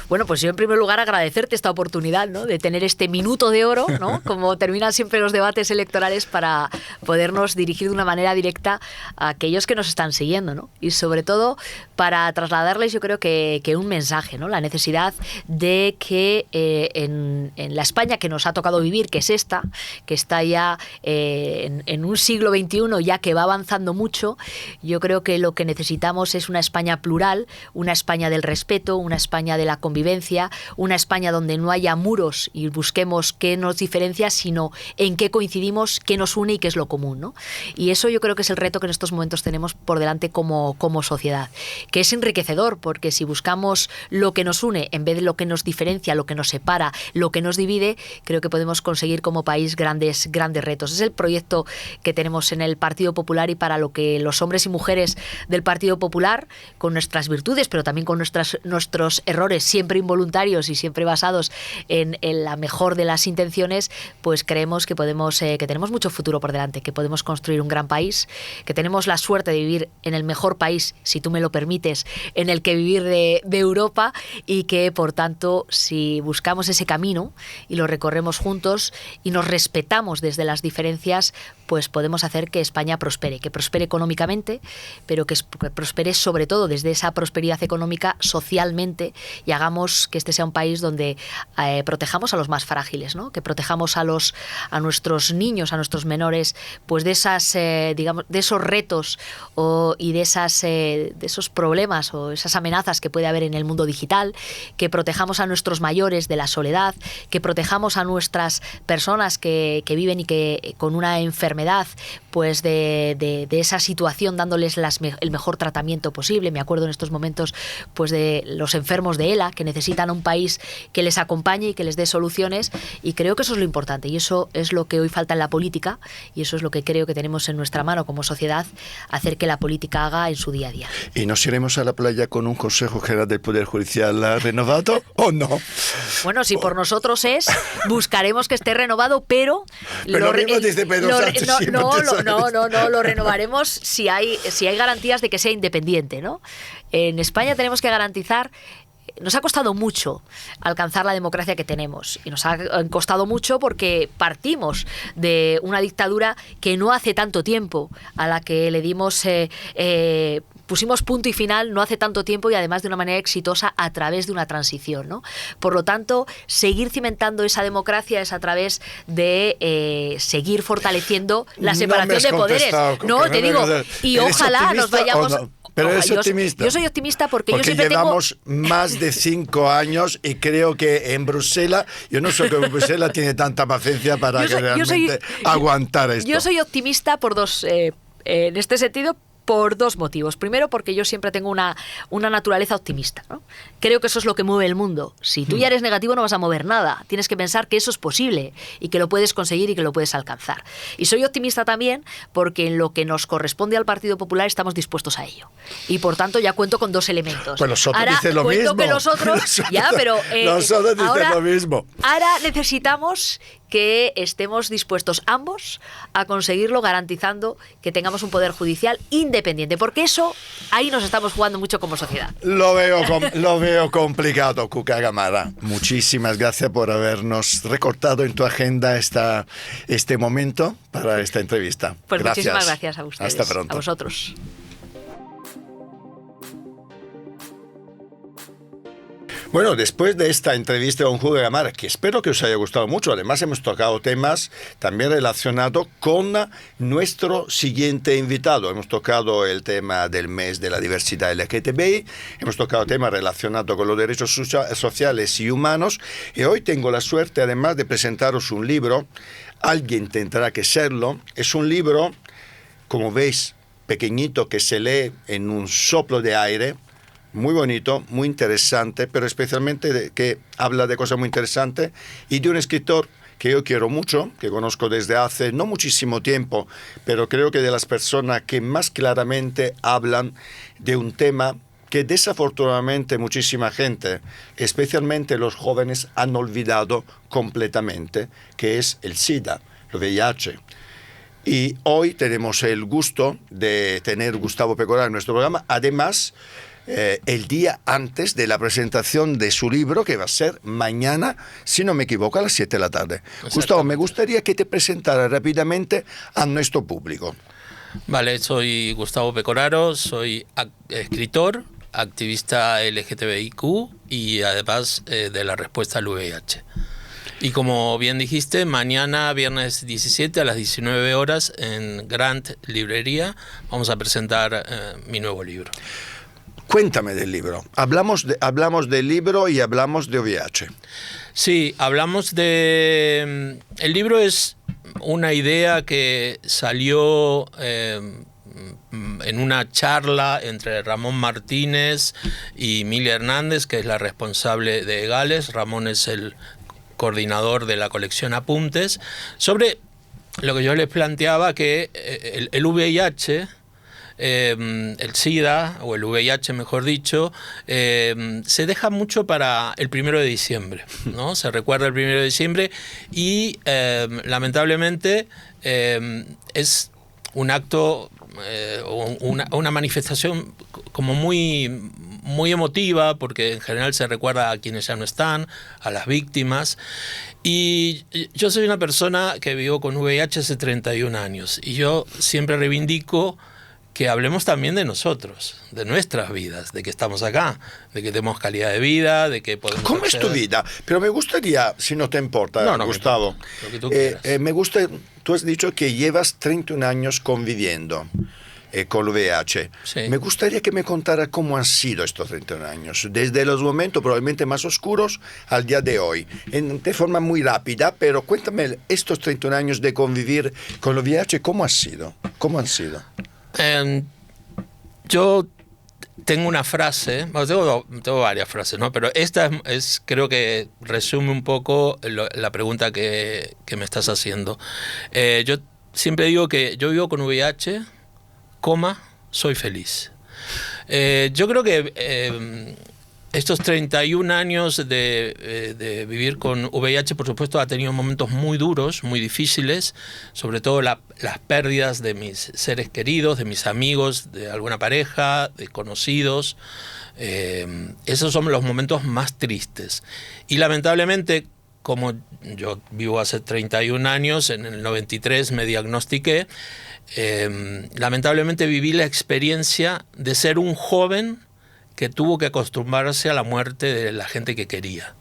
Bueno, pues yo en primer lugar agradecerte esta oportunidad, ¿no? De tener este minuto de oro, ¿no? Como terminan siempre los debates electorales, para podernos dirigir de una manera directa a aquellos que nos están siguiendo, ¿no? Y sobre todo para trasladarles, yo creo que un mensaje, ¿no? La necesidad de que en la España que nos ha tocado vivir, que es esta, que está ya en un siglo XXI ya que va avanzando mucho, yo creo que lo que necesitamos es una España plural, una España del respeto, una España de la convivencia, una España donde no haya muros y busquemos qué nos diferencia, sino en qué coincidimos, qué nos une y qué es lo común, ¿no? Y eso yo creo que es el reto que en estos momentos tenemos por delante como sociedad, que es enriquecedor, porque si buscamos lo que nos une en vez de lo que nos diferencia, lo que nos separa, lo que nos divide, creo que podemos conseguir como país grandes retos. Es el proyecto que tenemos en el Partido Popular y para lo que los hombres y mujeres del Partido Popular, con nuestras virtudes, pero también con nuestros errores, siempre involuntarios y siempre basados en la mejor de las intenciones, pues creemos que que tenemos mucho futuro por delante, que podemos construir un gran país, que tenemos la suerte de vivir en el mejor país, si tú me lo permites, en el que vivir de Europa, y que por tanto, si buscamos ese camino y lo recorremos juntos y nos respetamos desde las diferencias, pues podemos hacer que España prospere, que prospere económicamente, pero que prospere sobre todo desde esa prosperidad económica socialmente, y hagamos intentamos que este sea un país donde protejamos a los más frágiles, ¿no? Que protejamos a nuestros niños, a nuestros menores, pues de esas, digamos, de esos retos y de esos problemas o esas amenazas que puede haber en el mundo digital, que protejamos a nuestros mayores de la soledad, que protejamos a nuestras personas que viven y que con una enfermedad, pues de esa situación, dándoles el mejor tratamiento posible. Me acuerdo en estos momentos pues de los enfermos de ELA, que necesitan un país que les acompañe y que les dé soluciones, y creo que eso es lo importante, y eso es lo que hoy falta en la política, y eso es lo que creo que tenemos en nuestra mano como sociedad, hacer que la política haga en su día a día. ¿Y nos iremos a la playa con un Consejo General del Poder Judicial renovado o no? Bueno, si por nosotros buscaremos que esté renovado, pero lo mismo dice Pedro Sánchez. No, lo renovaremos si hay garantías de que sea independiente, ¿no? En España tenemos que garantizar. Nos ha costado mucho alcanzar la democracia que tenemos, y nos ha costado mucho porque partimos de una dictadura que no hace tanto tiempo, a la que le dimos pusimos punto y final no hace tanto tiempo, y además de una manera exitosa a través de una transición, ¿no? Por lo tanto, seguir cimentando esa democracia es a través de seguir fortaleciendo la separación de poderes. No, te digo, y ojalá nos vayamos... Pero eres optimista. Yo soy optimista porque yo siempre llevamos más de 5 años y creo que en Bruselas, yo no sé que Bruselas tiene tanta paciencia para realmente aguantar esto. Yo soy optimista por en este sentido, por dos motivos. Primero, porque yo siempre tengo una naturaleza optimista, ¿no? Creo que eso es lo que mueve el mundo. Si tú ya eres negativo, no vas a mover nada. Tienes que pensar que eso es posible y que lo puedes conseguir y que lo puedes alcanzar. Y soy optimista también porque en lo que nos corresponde al Partido Popular estamos dispuestos a ello. Y por tanto ya cuento con 2 elementos. Pues los otros dicen lo mismo. Que los otros dicen lo mismo. Ahora necesitamos que estemos dispuestos ambos a conseguirlo, garantizando que tengamos un poder judicial independiente, porque eso, ahí nos estamos jugando mucho como sociedad. Lo veo complicado, Cuca Gamarra. Muchísimas gracias por habernos recortado en tu agenda este momento para esta entrevista. Pues gracias. Muchísimas gracias a ustedes. Hasta pronto. A vosotros. Bueno, después de esta entrevista con Cuca Gamarra, que espero que os haya gustado mucho, además hemos tocado temas también relacionados con nuestro siguiente invitado. Hemos tocado el tema del mes de la diversidad LGTBI, hemos tocado temas relacionados con los derechos sociales y humanos, y hoy tengo la suerte además de presentaros un libro. Alguien tendrá que serlo. Es un libro, como veis, pequeñito, que se lee en un soplo de aire. Muy bonito, muy interesante, pero especialmente que habla de cosas muy interesantes y de un escritor que yo quiero mucho, que conozco desde hace no muchísimo tiempo, pero creo que de las personas que más claramente hablan de un tema que desafortunadamente muchísima gente, especialmente los jóvenes, han olvidado completamente, que es el SIDA, el VIH. Y hoy tenemos el gusto de tener a Gustavo Pecoraro en nuestro programa, además el día antes de la presentación de su libro, que va a ser mañana, si no me equivoco, a las 7 de la tarde. Gustavo, me gustaría que te presentara rápidamente a nuestro público. Vale, soy Gustavo Pecoraro, soy escritor, activista LGTBIQ y además de la respuesta al VIH. Y como bien dijiste, mañana, viernes 17 a las 19 horas en Grant Librería, vamos a presentar mi nuevo libro. Cuéntame del libro. Hablamos del libro y hablamos de VIH. Sí, hablamos de... El libro es una idea que salió en una charla entre Ramón Martínez y Emilia Hernández, que es la responsable de Egales. Ramón es el coordinador de la colección Apuntes, sobre lo que yo les planteaba, que el VIH... el SIDA, o el VIH mejor dicho, se deja mucho para el 1 de diciembre, ¿no? Se recuerda el 1 de diciembre y lamentablemente es un acto, una manifestación como muy emotiva, porque en general se recuerda a quienes ya no están, a las víctimas. Y yo soy una persona que vivo con VIH hace 31 años y yo siempre reivindico que hablemos también de nosotros, de nuestras vidas, de que estamos acá, de que tenemos calidad de vida, de que podemos... ¿Cómo es tu vida? Pero me gustaría, si no te importa, No, Gustavo, lo que tú quieras. me gusta, tú has dicho que llevas 31 años conviviendo con el VIH. Sí. Me gustaría que me contara cómo han sido estos 31 años, desde los momentos probablemente más oscuros al día de hoy, de forma muy rápida, pero cuéntame estos 31 años de convivir con el VIH, ¿cómo ha sido? ¿Cómo han sido? Yo tengo una frase, bueno, tengo varias frases, ¿no? Pero esta creo que resume un poco la pregunta que me estás haciendo. Yo siempre digo que yo vivo con VIH, soy feliz. Yo creo que estos 31 años de vivir con VIH, por supuesto, ha tenido momentos muy duros, muy difíciles, sobre todo las pérdidas de mis seres queridos, de mis amigos, de alguna pareja, de conocidos. Esos son los momentos más tristes. Y lamentablemente, como yo vivo hace 31 años, en el 93 me diagnostiqué, lamentablemente viví la experiencia de ser un joven que tuvo que acostumbrarse a la muerte de la gente que quería,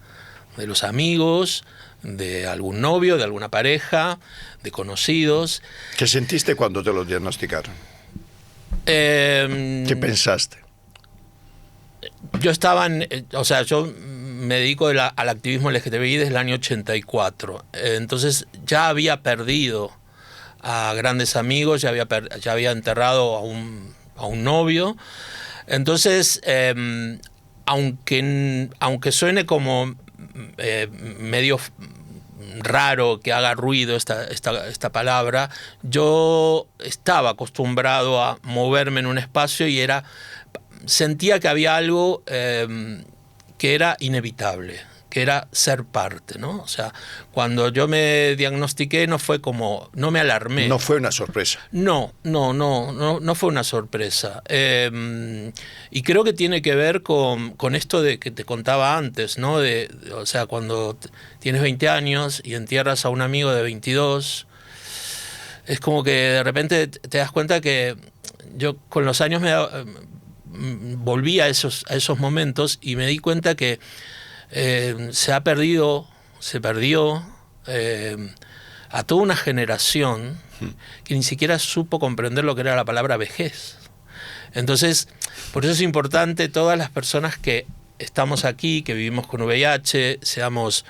de los amigos, de algún novio, de alguna pareja, de conocidos. ¿Qué sentiste cuando te lo diagnosticaron? ¿Qué pensaste? Yo yo me dedico al activismo LGTBI desde el año 84, entonces ya había perdido a grandes amigos, ya había enterrado a un novio. Entonces, aunque suene como medio raro que haga ruido esta palabra, yo estaba acostumbrado a moverme en un espacio y sentía que había algo que era inevitable, que era ser parte, ¿no? O sea, cuando yo me diagnostiqué no me alarmé. No fue una sorpresa. No fue una sorpresa. Y creo que tiene que ver con esto de que te contaba antes, ¿no? O sea, cuando tienes 20 años y entierras a un amigo de 22, es como que de repente te das cuenta que yo con los años volví a esos momentos y me di cuenta que se perdió a toda una generación que ni siquiera supo comprender lo que era la palabra vejez. Entonces, por eso es importante todas las personas que estamos aquí, que vivimos con VIH, seamos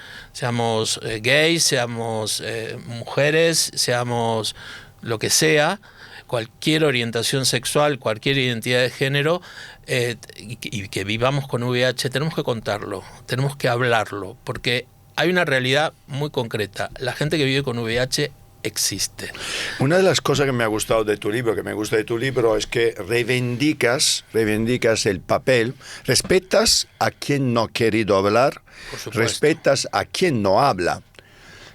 gays, seamos mujeres, seamos lo que sea, cualquier orientación sexual, cualquier identidad de género, y que vivamos con VIH, tenemos que contarlo, tenemos que hablarlo, porque hay una realidad muy concreta. La gente que vive con VIH existe. Una de las cosas que me ha gustado de tu libro, es que reivindicas el papel, respetas a quien no ha querido hablar, respetas a quien no habla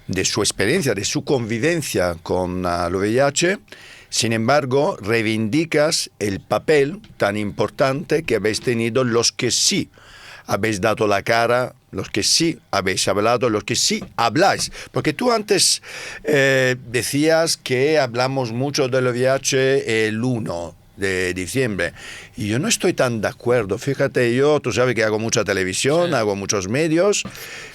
de su experiencia, de su convivencia con el VIH. Sin embargo, reivindicas el papel tan importante que habéis tenido los que sí habéis dado la cara, los que sí habéis hablado, los que sí habláis. Porque tú antes decías que hablamos mucho del VIH el 1 de diciembre. Y yo no estoy tan de acuerdo. Fíjate, tú sabes que hago mucha televisión, sí, hago muchos medios.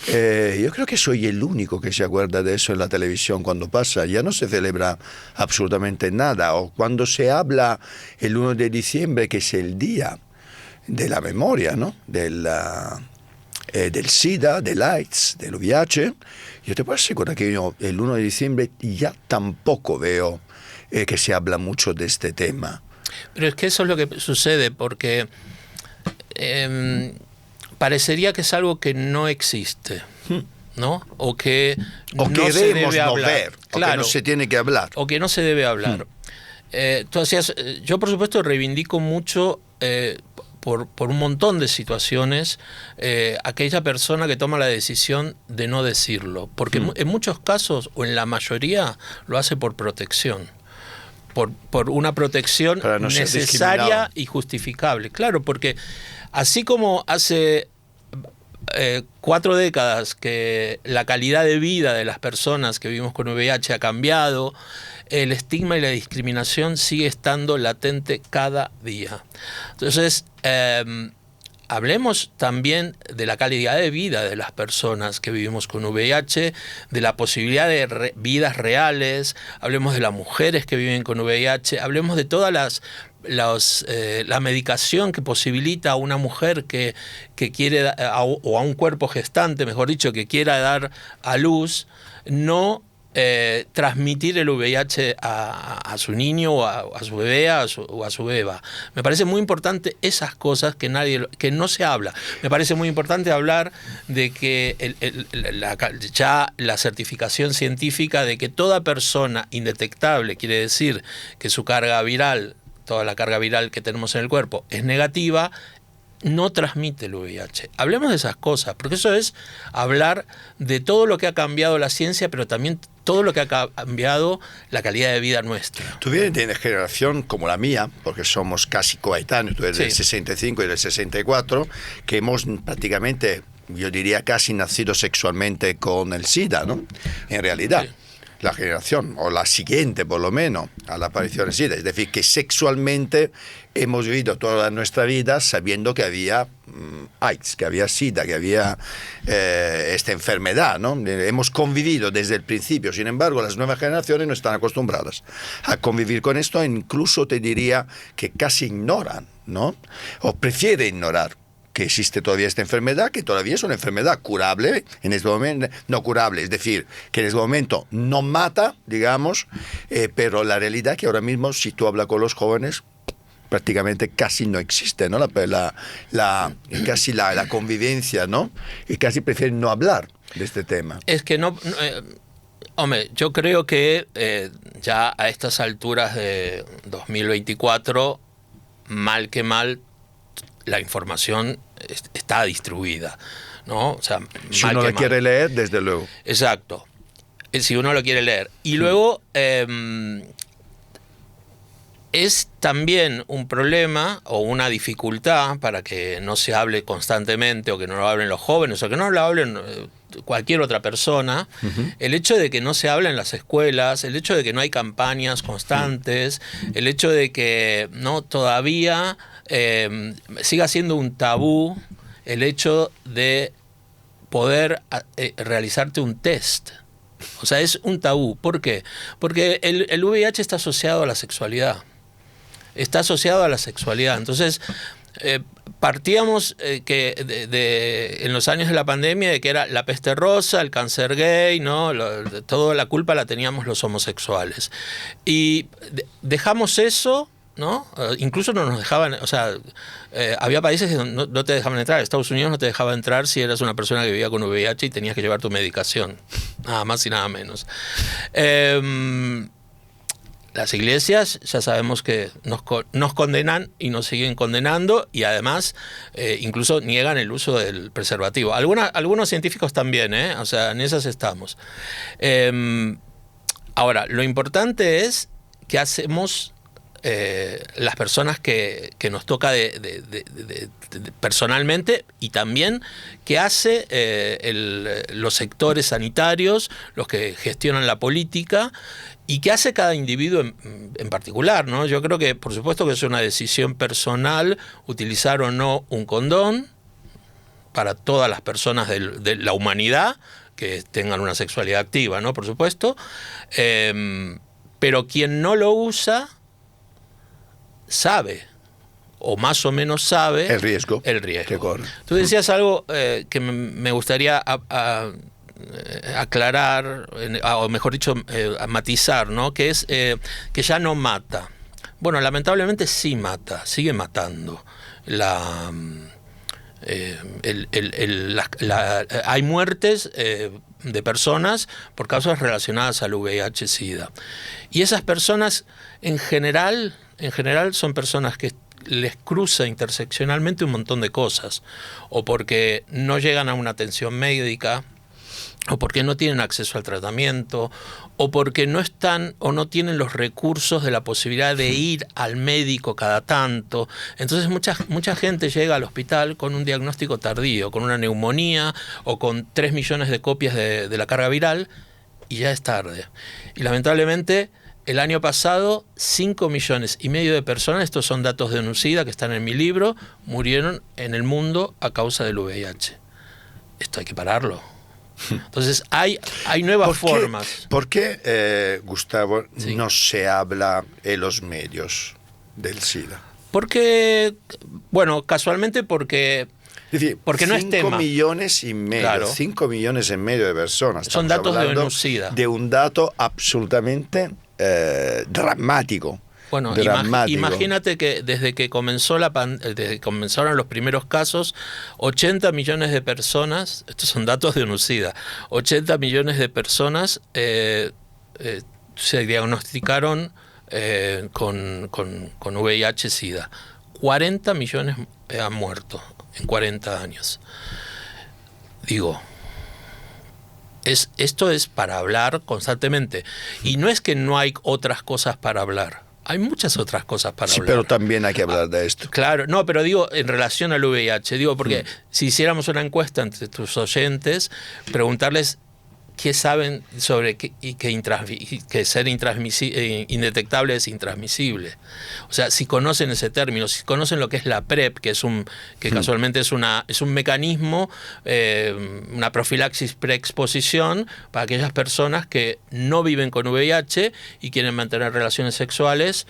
Yo creo que soy el único que se acuerda de eso en la televisión cuando pasa. Ya no se celebra absolutamente nada. O cuando se habla el 1 de diciembre, que es el día de la memoria, ¿no? Del SIDA, del AIDS, del VIH. Yo te puedo asegurar que yo el 1 de diciembre ya tampoco veo que se habla mucho de este tema. Pero es que eso es lo que sucede, porque parecería que es algo que no existe, ¿no? O que no se debe hablar. Claro, o que no se tiene que hablar. O que no se debe hablar. Yo, por supuesto, reivindico mucho, por un montón de situaciones, aquella persona que toma la decisión de no decirlo. Porque en muchos casos, o en la mayoría, lo hace por protección. Por una protección necesaria y justificable. Claro, porque así como hace 4 décadas que la calidad de vida de las personas que vivimos con VIH ha cambiado, el estigma y la discriminación sigue estando latente cada día. Entonces, hablemos también de la calidad de vida de las personas que vivimos con VIH, de la posibilidad de vidas reales, hablemos de las mujeres que viven con VIH, hablemos de todas la medicación que posibilita a una mujer que quiere, o a un cuerpo gestante, mejor dicho, que quiera dar a luz, no transmitir el VIH a su niño o a su bebé o a su beba. Me parece muy importante esas cosas que no se habla. Me parece muy importante hablar de que ya la certificación científica de que toda persona indetectable, quiere decir que su carga viral, toda la carga viral que tenemos en el cuerpo es negativa, no transmite el VIH. Hablemos de esas cosas, porque eso es hablar de todo lo que ha cambiado la ciencia, pero también todo lo que ha cambiado la calidad de vida nuestra. Tú vienes de una generación como la mía, porque somos casi coetáneos, tú eres del 65 y del 64, que hemos prácticamente, yo diría, casi nacido sexualmente con el SIDA, ¿no? En realidad. Sí. La generación, o la siguiente por lo menos, a la aparición del SIDA. Es decir, que sexualmente hemos vivido toda nuestra vida sabiendo que había AIDS, que había SIDA, que había esta enfermedad, ¿no? Hemos convivido desde el principio. Sin embargo, las nuevas generaciones no están acostumbradas a convivir con esto, incluso te diría que casi ignoran, ¿no? O prefieren ignorar que existe todavía esta enfermedad, que todavía es una enfermedad curable, en este momento no curable, es decir, que en este momento no mata, digamos, pero la realidad es que ahora mismo, si tú hablas con los jóvenes, prácticamente casi no existe, ¿no? Casi la convivencia, ¿no? Y casi prefieren no hablar de este tema. Es que hombre, yo creo que ya a estas alturas de 2024, mal que mal, la información está distribuida, ¿no? O sea, si uno la quiere leer, desde luego. Exacto. Si uno lo quiere leer. Y luego es también un problema o una dificultad para que no se hable constantemente, o que no lo hablen los jóvenes, o que no lo hablen cualquier otra persona, el hecho de que no se habla en las escuelas, el hecho de que no hay campañas constantes, el hecho de que no todavía siga siendo un tabú el hecho de poder realizarte un test. O sea, es un tabú. ¿Por qué? Porque el VIH está asociado a la sexualidad. Está asociado a la sexualidad. Entonces, partíamos en los años de la pandemia de que era la peste rosa, el cáncer gay, ¿no? Toda la culpa la teníamos los homosexuales. Y dejamos eso, ¿no? Incluso no nos dejaban, o sea, había países que no te dejaban entrar. Estados Unidos no te dejaba entrar si eras una persona que vivía con VIH y tenías que llevar tu medicación. Nada más y nada menos. Las iglesias ya sabemos que nos condenan y nos siguen condenando, y además incluso niegan el uso del preservativo. Algunos científicos también, o sea, en esas estamos. Ahora, lo importante es qué hacemos las personas que nos toca personalmente, y también qué hace los sectores sanitarios, los que gestionan la política, y qué hace cada individuo en particular, ¿no? Yo creo que, por supuesto, que es una decisión personal utilizar o no un condón para todas las personas de la humanidad que tengan una sexualidad activa, ¿no? Por supuesto. Pero quien no lo usa sabe, o más o menos sabe el riesgo. Que corre. Tú decías algo que me gustaría aclarar, o mejor dicho, matizar, ¿no? Que es que ya no mata. Bueno, lamentablemente sí mata, sigue matando. Hay muertes de personas por causas relacionadas al VIH-Sida. Y esas personas, en general son personas que les cruza interseccionalmente un montón de cosas, o porque no llegan a una atención médica, o porque no tienen acceso al tratamiento, o porque no están o no tienen los recursos de la posibilidad de ir al médico cada tanto. Entonces mucha gente llega al hospital con un diagnóstico tardío, con una neumonía o con 3 millones de copias de la carga viral, y ya es tarde. Y lamentablemente el año pasado 5,5 millones de personas, estos son datos de UNUCIDA que están en mi libro, murieron en el mundo a causa del VIH. Esto hay que pararlo. Entonces hay nuevas formas. ¿Por qué, Gustavo, Sí. no se habla en los medios del SIDA? Porque, bueno, casualmente porque Es decir, no es 5,5 tema. millones, Claro. 5,5 millones de personas. Son Estamos datos de hablando UNUCIDA. de un dato absolutamente dramático. Bueno, Dramático. imagínate que desde que desde que comenzaron los primeros casos, 80 millones de personas, estos son datos de UNUCIDA, 80 millones de personas se diagnosticaron con VIH-Sida. 40 millones han muerto en 40 años. Digo, esto es para hablar constantemente. Y no es que no hay otras cosas para hablar. Hay muchas otras cosas para Sí, hablar. pero también hay que hablar de esto. Claro, no, pero digo en relación al VIH, digo porque si hiciéramos una encuesta entre tus oyentes, preguntarles qué saben sobre que ser indetectable es intransmisible. O sea, si conocen ese término, si conocen lo que es la PrEP, que casualmente es un mecanismo, una profilaxis preexposición para aquellas personas que no viven con VIH y quieren mantener relaciones sexuales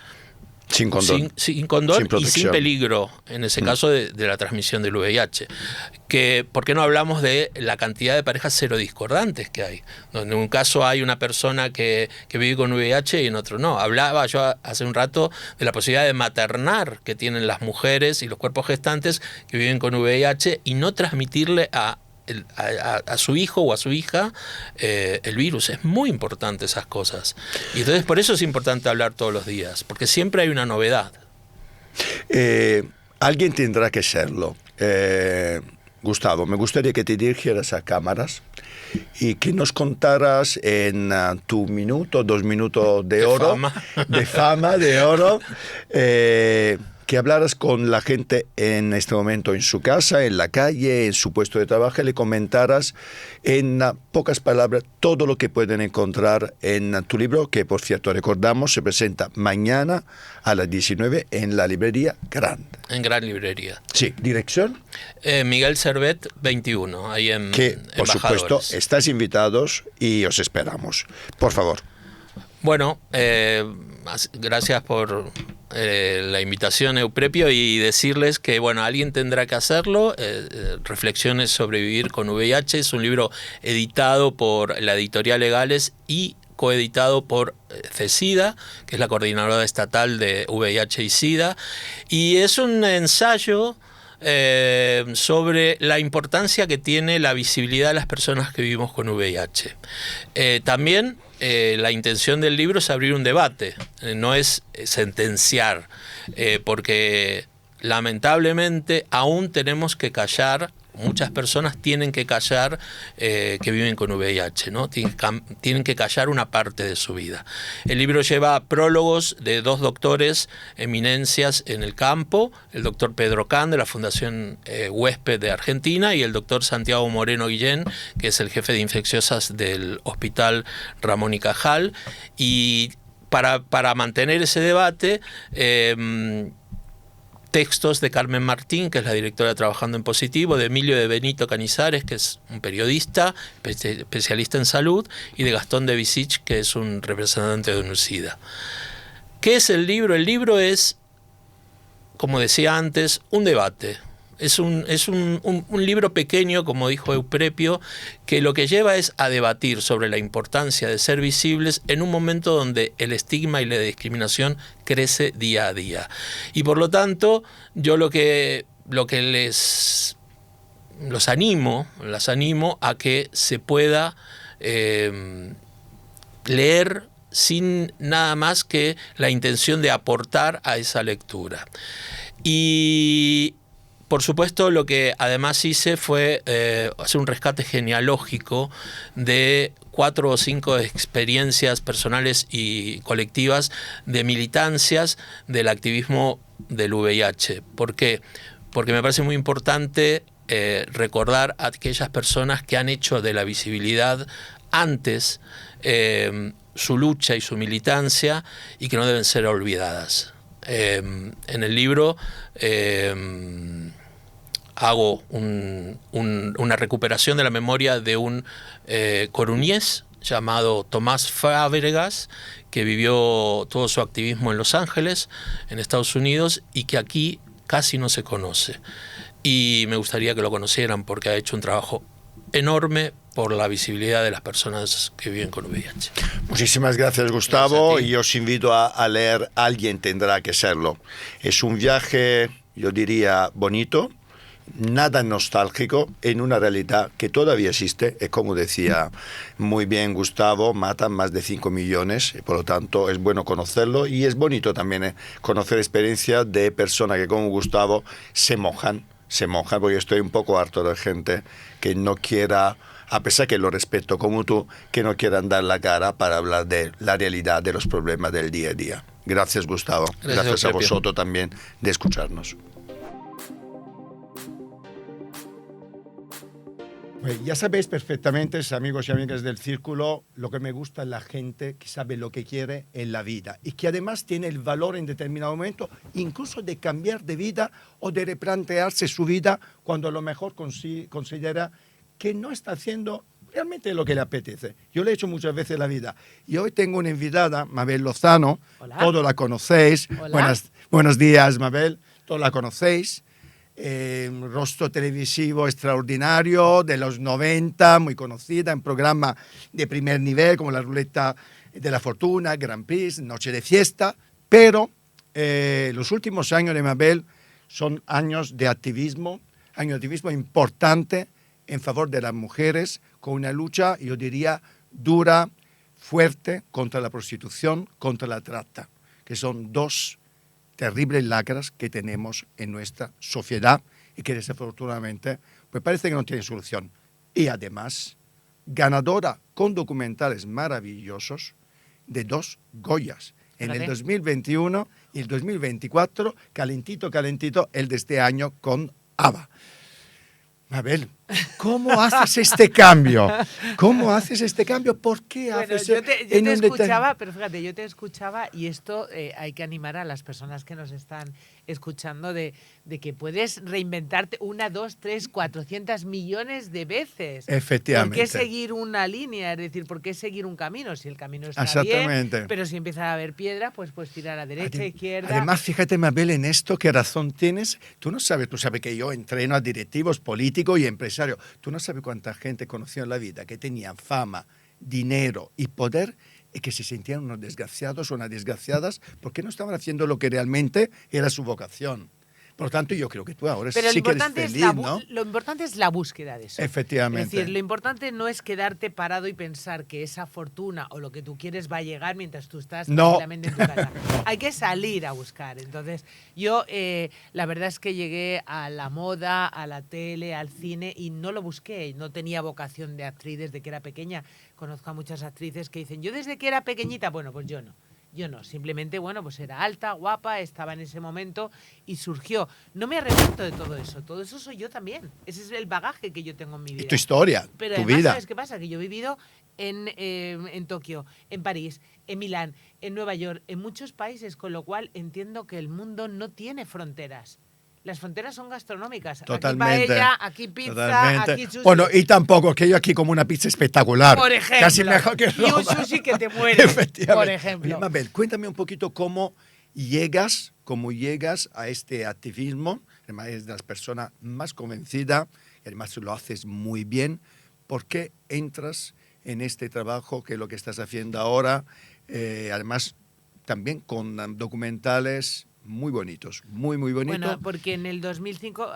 Sin condón. sin condón Sin y sin protección. peligro, en ese caso de la transmisión del VIH. ¿Por qué no hablamos de la cantidad de parejas serodiscordantes que hay? Donde en un caso hay una persona que vive con VIH y en otro no. Hablaba yo hace un rato de la posibilidad de maternar que tienen las mujeres y los cuerpos gestantes que viven con VIH y no transmitirle a su hijo o a su hija el virus. Es muy importante esas cosas. Y entonces por eso es importante hablar todos los días, porque siempre hay una novedad. Alguien tendrá que serlo. Gustavo, me gustaría que te dirigieras a cámaras y que nos contaras en tu 2 minutos de oro, de oro, que hablaras con la gente en este momento en su casa, en la calle, en su puesto de trabajo, y le comentaras en pocas palabras todo lo que pueden encontrar en tu libro, que por cierto recordamos se presenta mañana a las 19 en la librería Grande. En Gran Librería. Sí, dirección. Miguel Servet 21, ahí en Que por Embajadores. supuesto estáis invitados y os esperamos. Por favor. Bueno, gracias por la invitación, Euprepio, y decirles que bueno, alguien tendrá que hacerlo. Reflexiones sobre vivir con VIH es un libro editado por la editorial Legales y coeditado por CESIDA, que es la coordinadora estatal de VIH y SIDA, y es un ensayo sobre la importancia que tiene la visibilidad de las personas que vivimos con VIH. También la intención del libro es abrir un debate, no es sentenciar, porque lamentablemente aún tenemos que callar. Muchas personas tienen que callar que viven con VIH, ¿no? Tienen que callar una parte de su vida. El libro lleva prólogos de 2 doctores, eminencias en el campo, el doctor Pedro Can, de la Fundación Huésped de Argentina, y el doctor Santiago Moreno Guillén, que es el jefe de infecciosas del Hospital Ramón y Cajal. Y para mantener ese debate, textos de Carmen Martín, que es la directora de Trabajando en Positivo, de Emilio de Benito Canizares, que es un periodista, especialista en salud, y de Gastón de Visich, que es un representante de UNUCIDA. ¿Qué es el libro? El libro es, como decía antes, un debate. Es un libro pequeño, como dijo Euprepio, que lo que lleva es a debatir sobre la importancia de ser visibles en un momento donde el estigma y la discriminación crece día a día. Y por lo tanto, yo lo que las animo a que se pueda leer sin nada más que la intención de aportar a esa lectura. Y por supuesto, lo que además hice fue hacer un rescate genealógico de 4 o 5 experiencias personales y colectivas de militancias del activismo del VIH. ¿Por qué? Porque me parece muy importante recordar a aquellas personas que han hecho de la visibilidad antes su lucha y su militancia y que no deben ser olvidadas. En el libro hago una recuperación de la memoria de un coruñés llamado Tomás Fábregas, que vivió todo su activismo en Los Ángeles, en Estados Unidos, y que aquí casi no se conoce. Y me gustaría que lo conocieran porque ha hecho un trabajo enorme por la visibilidad de las personas que viven con VIH. Muchísimas gracias, Gustavo, y os invito a leer Alguien tendrá que serlo. Es un viaje, yo diría, bonito, nada nostálgico, en una realidad que todavía existe, y como decía muy bien Gustavo, matan más de 5 millones, y por lo tanto es bueno conocerlo, y es bonito también conocer experiencias de personas que como Gustavo se mojan, porque estoy un poco harto de gente que no quiera, a pesar que lo respeto como tú, que no quieran dar la cara para hablar de la realidad, de los problemas del día a día. Gracias, Gustavo. Gracias a vosotros también de escucharnos. Pues ya sabéis perfectamente, amigos y amigas del Círculo, lo que me gusta es la gente que sabe lo que quiere en la vida y que además tiene el valor en determinado momento incluso de cambiar de vida o de replantearse su vida cuando a lo mejor considera que no está haciendo realmente lo que le apetece. Yo lo he hecho muchas veces en la vida. Y hoy tengo una invitada, Mabel Lozano. Hola. Todos la conocéis. Buenos días, Mabel. Todos la conocéis. Rostro televisivo extraordinario de los 90, muy conocida en programas de primer nivel como La Ruleta de la Fortuna, Grand Prix, Noche de Fiesta, pero los últimos años de Mabel son años de activismo importante en favor de las mujeres, con una lucha, yo diría, dura, fuerte contra la prostitución, contra la trata, que son dos terribles lacras que tenemos en nuestra sociedad y que desafortunadamente pues parece que no tienen solución. Y además, ganadora con documentales maravillosos de 2 Goyas, en el 2021 y el 2024, calentito, el de este año con ABBA. Mabel, ¿cómo haces este cambio? ¿Por qué haces yo te escuchaba, pero fíjate, yo te escuchaba y esto hay que animar a las personas que nos están escuchando de que puedes reinventarte 1, 2, 3, 400 millones de veces. Efectivamente. ¿Por qué seguir una línea? Es decir, ¿por qué seguir un camino? Si el camino está bien, pero si empieza a haber piedra, pues tirar a derecha, izquierda. Además, fíjate, Mabel, en esto, qué razón tienes. Tú sabes que yo entreno a directivos políticos y empresarios. Tú no sabes cuánta gente conoció en la vida que tenía fama, dinero y poder y que se sentían unos desgraciados o unas desgraciadas porque no estaban haciendo lo que realmente era su vocación. Por lo tanto, yo creo que tú ahora sí que eres feliz, ¿no? Lo importante es la búsqueda de eso. Efectivamente. Es decir, lo importante no es quedarte parado y pensar que esa fortuna o lo que tú quieres va a llegar mientras tú estás tranquilamente en tu casa. Hay que salir a buscar. Entonces, yo la verdad es que llegué a la moda, a la tele, al cine y no lo busqué. No tenía vocación de actriz desde que era pequeña. Conozco a muchas actrices que dicen, yo desde que era pequeñita, bueno, pues yo no. Yo no, simplemente, bueno, pues era alta, guapa, estaba en ese momento y surgió. No me arrepiento de todo eso soy yo también. Ese es el bagaje que yo tengo en mi vida. Y tu historia, pero tu además, vida. ¿sabes qué pasa? Que yo he vivido en Tokio, en París, en Milán, en Nueva York, en muchos países, con lo cual entiendo que el mundo no tiene fronteras. Las fronteras son gastronómicas. Totalmente. Aquí paella, aquí pizza, Totalmente. aquí sushi. Bueno, y tampoco, que yo aquí como una pizza espectacular. Por ejemplo. Casi mejor que Roma. Y un sushi que te muere. Efectivamente. Por ejemplo. Oye, Mabel, cuéntame un poquito cómo llegas a este activismo. Además, eres de las personas más convencidas y además lo haces muy bien. ¿Por qué entras en este trabajo que es lo que estás haciendo ahora? Además, también con documentales muy bonitos, muy bonitos. Bueno, porque en el 2005,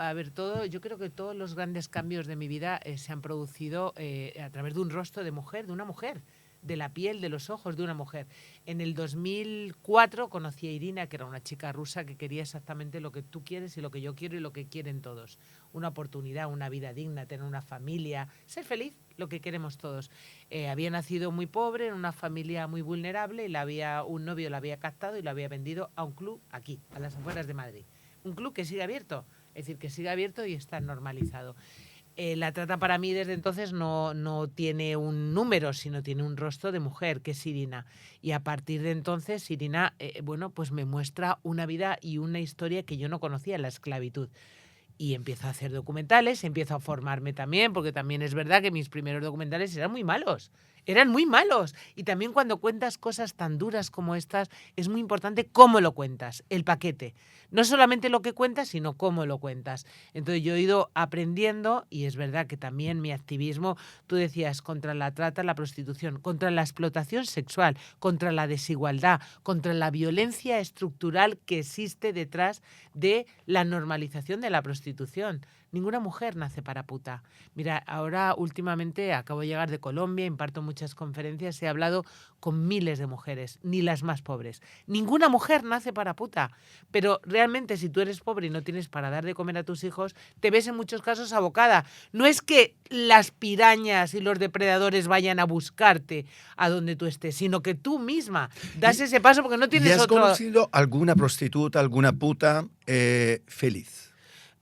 yo creo que todos los grandes cambios de mi vida se han producido a través de un rostro de una mujer, de la piel, de los ojos de una mujer. En el 2004 conocí a Irina, que era una chica rusa que quería exactamente lo que tú quieres y lo que yo quiero y lo que quieren todos. Una oportunidad, una vida digna, tener una familia, ser feliz, lo que queremos todos. Había nacido muy pobre, en una familia muy vulnerable, y un novio la había captado y la había vendido a un club aquí, a las afueras de Madrid. Un club que sigue abierto, es decir, que sigue abierto y está normalizado. La trata para mí desde entonces no tiene un número, sino tiene un rostro de mujer, que es Irina. Y a partir de entonces, Irina, pues me muestra una vida y una historia que yo no conocía, la esclavitud. Y empiezo a hacer documentales, empiezo a formarme también, porque también es verdad que mis primeros documentales eran muy malos. Eran muy malos. Y también cuando cuentas cosas tan duras como estas, es muy importante cómo lo cuentas, el paquete. No solamente lo que cuentas, sino cómo lo cuentas. Entonces yo he ido aprendiendo, y es verdad que también mi activismo, tú decías, contra la trata, la prostitución, contra la explotación sexual, contra la desigualdad, contra la violencia estructural que existe detrás de la normalización de la prostitución. Ninguna mujer nace para puta. Mira, ahora últimamente acabo de llegar de Colombia, imparto muchas conferencias, he hablado con miles de mujeres, ni las más pobres. Ninguna mujer nace para puta. Pero realmente si tú eres pobre y no tienes para dar de comer a tus hijos, te ves en muchos casos abocada. No es que las pirañas y los depredadores vayan a buscarte a donde tú estés, sino que tú misma das ese paso porque no tienes ¿Y has otro... conocido alguna prostituta, alguna puta feliz?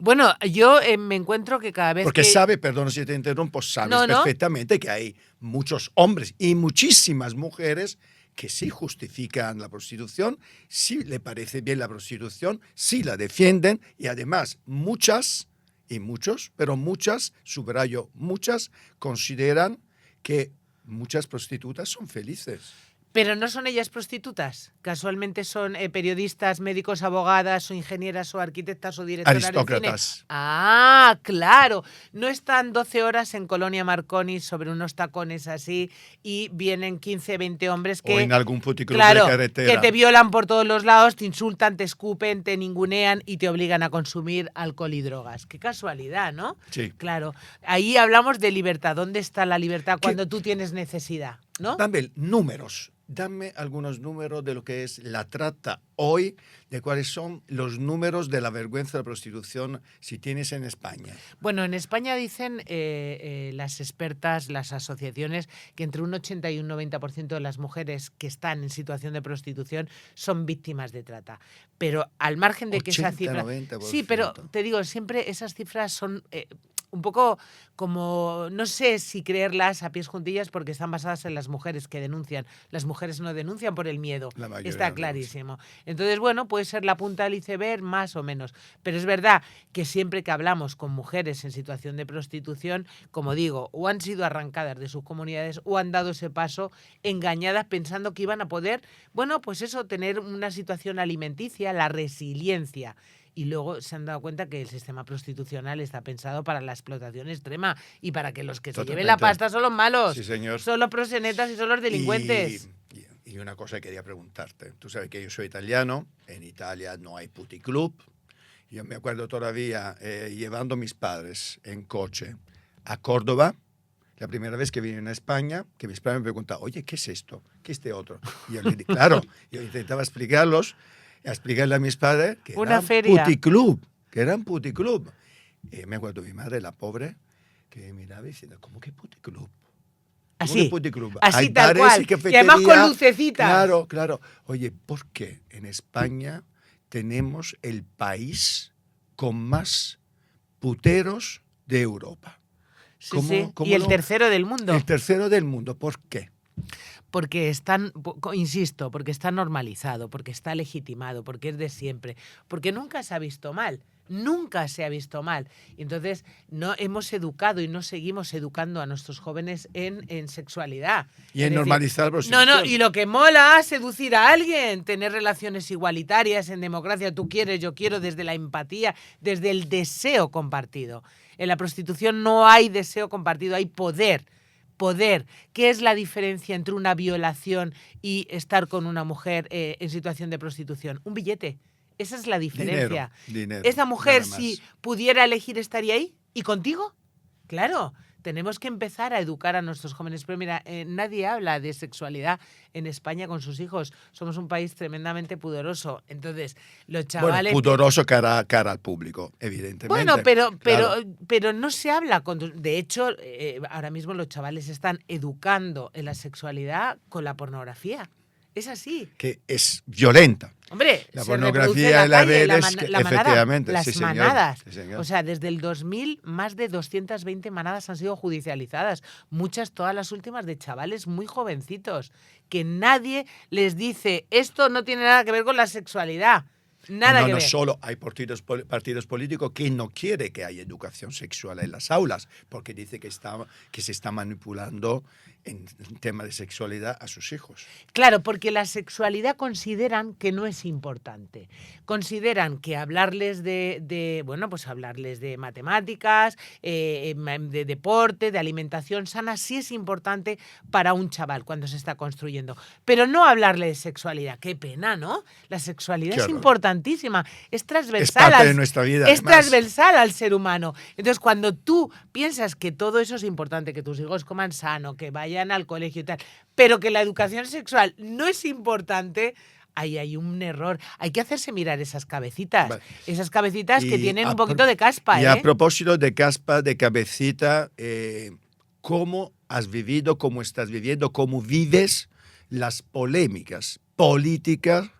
Bueno, yo me encuentro que cada vez Porque que... sabe, perdón si te interrumpo, sabes No, no. perfectamente que hay muchos hombres y muchísimas mujeres que sí justifican la prostitución, sí le parece bien la prostitución, sí la defienden y además muchas y muchos, pero muchas, subrayo, muchas consideran que muchas prostitutas son felices. Pero no son ellas prostitutas. Casualmente son periodistas, médicos, abogadas, o ingenieras, o arquitectas, o directoras de cine. Aristócratas. Ah, claro. No están 12 horas en Colonia Marconi sobre unos tacones así y vienen 15, 20 hombres que... O en algún puticlub claro, de carretera. que te violan por todos los lados, te insultan, te escupen, te ningunean y te obligan a consumir alcohol y drogas. Qué casualidad, ¿no? Sí. Claro. Ahí hablamos de libertad. ¿Dónde está la libertad cuando tú tienes necesidad? ¿No? Dame números. Dame algunos números de lo que es la trata hoy, de cuáles son los números de la vergüenza de la prostitución si tienes en España. Bueno, en España dicen las expertas, las asociaciones, que entre un 80 y un 90% de las mujeres que están en situación de prostitución son víctimas de trata. Pero al margen de que esa cifra... 80-90%. Sí, pero te digo, siempre esas cifras son... un poco como, no sé si creerlas a pies juntillas porque están basadas en las mujeres que denuncian. Las mujeres no denuncian por el miedo, está clarísimo. Entonces, bueno, puede ser la punta del iceberg más o menos. Pero es verdad que siempre que hablamos con mujeres en situación de prostitución, como digo, o han sido arrancadas de sus comunidades o han dado ese paso engañadas pensando que iban a poder, bueno, pues eso, tener una situación alimenticia, la resiliencia. Y luego se han dado cuenta que el sistema prostitucional está pensado para la explotación extrema y para que los que se lleven la pasta son los malos. Sí, señor. Son los proxenetas y son los delincuentes. Y una cosa quería preguntarte. Tú sabes que yo soy italiano. En Italia no hay puticlub. Yo me acuerdo todavía llevando a mis padres en coche a Córdoba. La primera vez que vine a España, que mis padres me preguntaban, oye, ¿qué es esto? ¿Qué es este otro? Y yo le dije, claro, yo intentaba explicarle a mis padres que era un puticlub. Y me acuerdo mi madre, la pobre, que miraba diciendo, ¿cómo que puticlub? Así, puticlub? así Hay tal bares cual. Y además con lucecitas. Claro, claro. Oye, ¿por qué en España tenemos el país con más puteros de Europa? Sí, y el tercero del mundo. El tercero del mundo. ¿Por qué? Porque insisto, porque está normalizado, porque está legitimado, porque es de siempre, porque nunca se ha visto mal. Nunca se ha visto mal. Entonces, no hemos educado y no seguimos educando a nuestros jóvenes en sexualidad. Y en normalizar la prostitución. No, y lo que mola, seducir a alguien, tener relaciones igualitarias en democracia, tú quieres, yo quiero, desde la empatía, desde el deseo compartido. En la prostitución no hay deseo compartido, hay poder. Poder. ¿Qué es la diferencia entre una violación y estar con una mujer en situación de prostitución? Un billete. Esa es la diferencia. Dinero, Esa mujer, si pudiera elegir, estaría ahí. ¿Y contigo? Claro. Tenemos que empezar a educar a nuestros jóvenes. Pero mira, nadie habla de sexualidad en España con sus hijos. Somos un país tremendamente pudoroso. Entonces, los chavales... Bueno, pudoroso cara al público, evidentemente. Bueno, claro. pero no se habla. De hecho, ahora mismo los chavales están educando en la sexualidad con la pornografía. Es así. Que es violenta. Hombre, la se pornografía reproduce y en la la redes, calle, la manada, efectivamente. las sí, señor, manadas. sí, señor. O sea, desde el 2000, más de 220 manadas han sido judicializadas. Muchas, todas las últimas, de chavales muy jovencitos, que nadie les dice, esto no tiene nada que ver con la sexualidad. Nada que no ver. solo hay partidos políticos que no quieren que haya educación sexual en las aulas, porque dice que se está manipulando en tema de sexualidad a sus hijos. Claro, porque la sexualidad consideran que no es importante. Consideran que hablarles hablarles de matemáticas, de deporte, de alimentación sana, sí es importante para un chaval cuando se está construyendo. Pero no hablarle de sexualidad. Qué pena, ¿no? La sexualidad es importantísima. Es transversal. Es parte de nuestra vida. Es transversal al ser humano. Entonces, cuando tú piensas que todo eso es importante, que tus hijos coman sano, que vayan al colegio y tal, pero que la educación sexual no es importante, ahí hay un error. Hay que hacerse mirar esas cabecitas. Vale. Esas cabecitas que tienen un poquito de caspa. Y a propósito de caspa, de cabecita, ¿cómo has vivido, cómo estás viviendo, cómo vives las polémicas políticas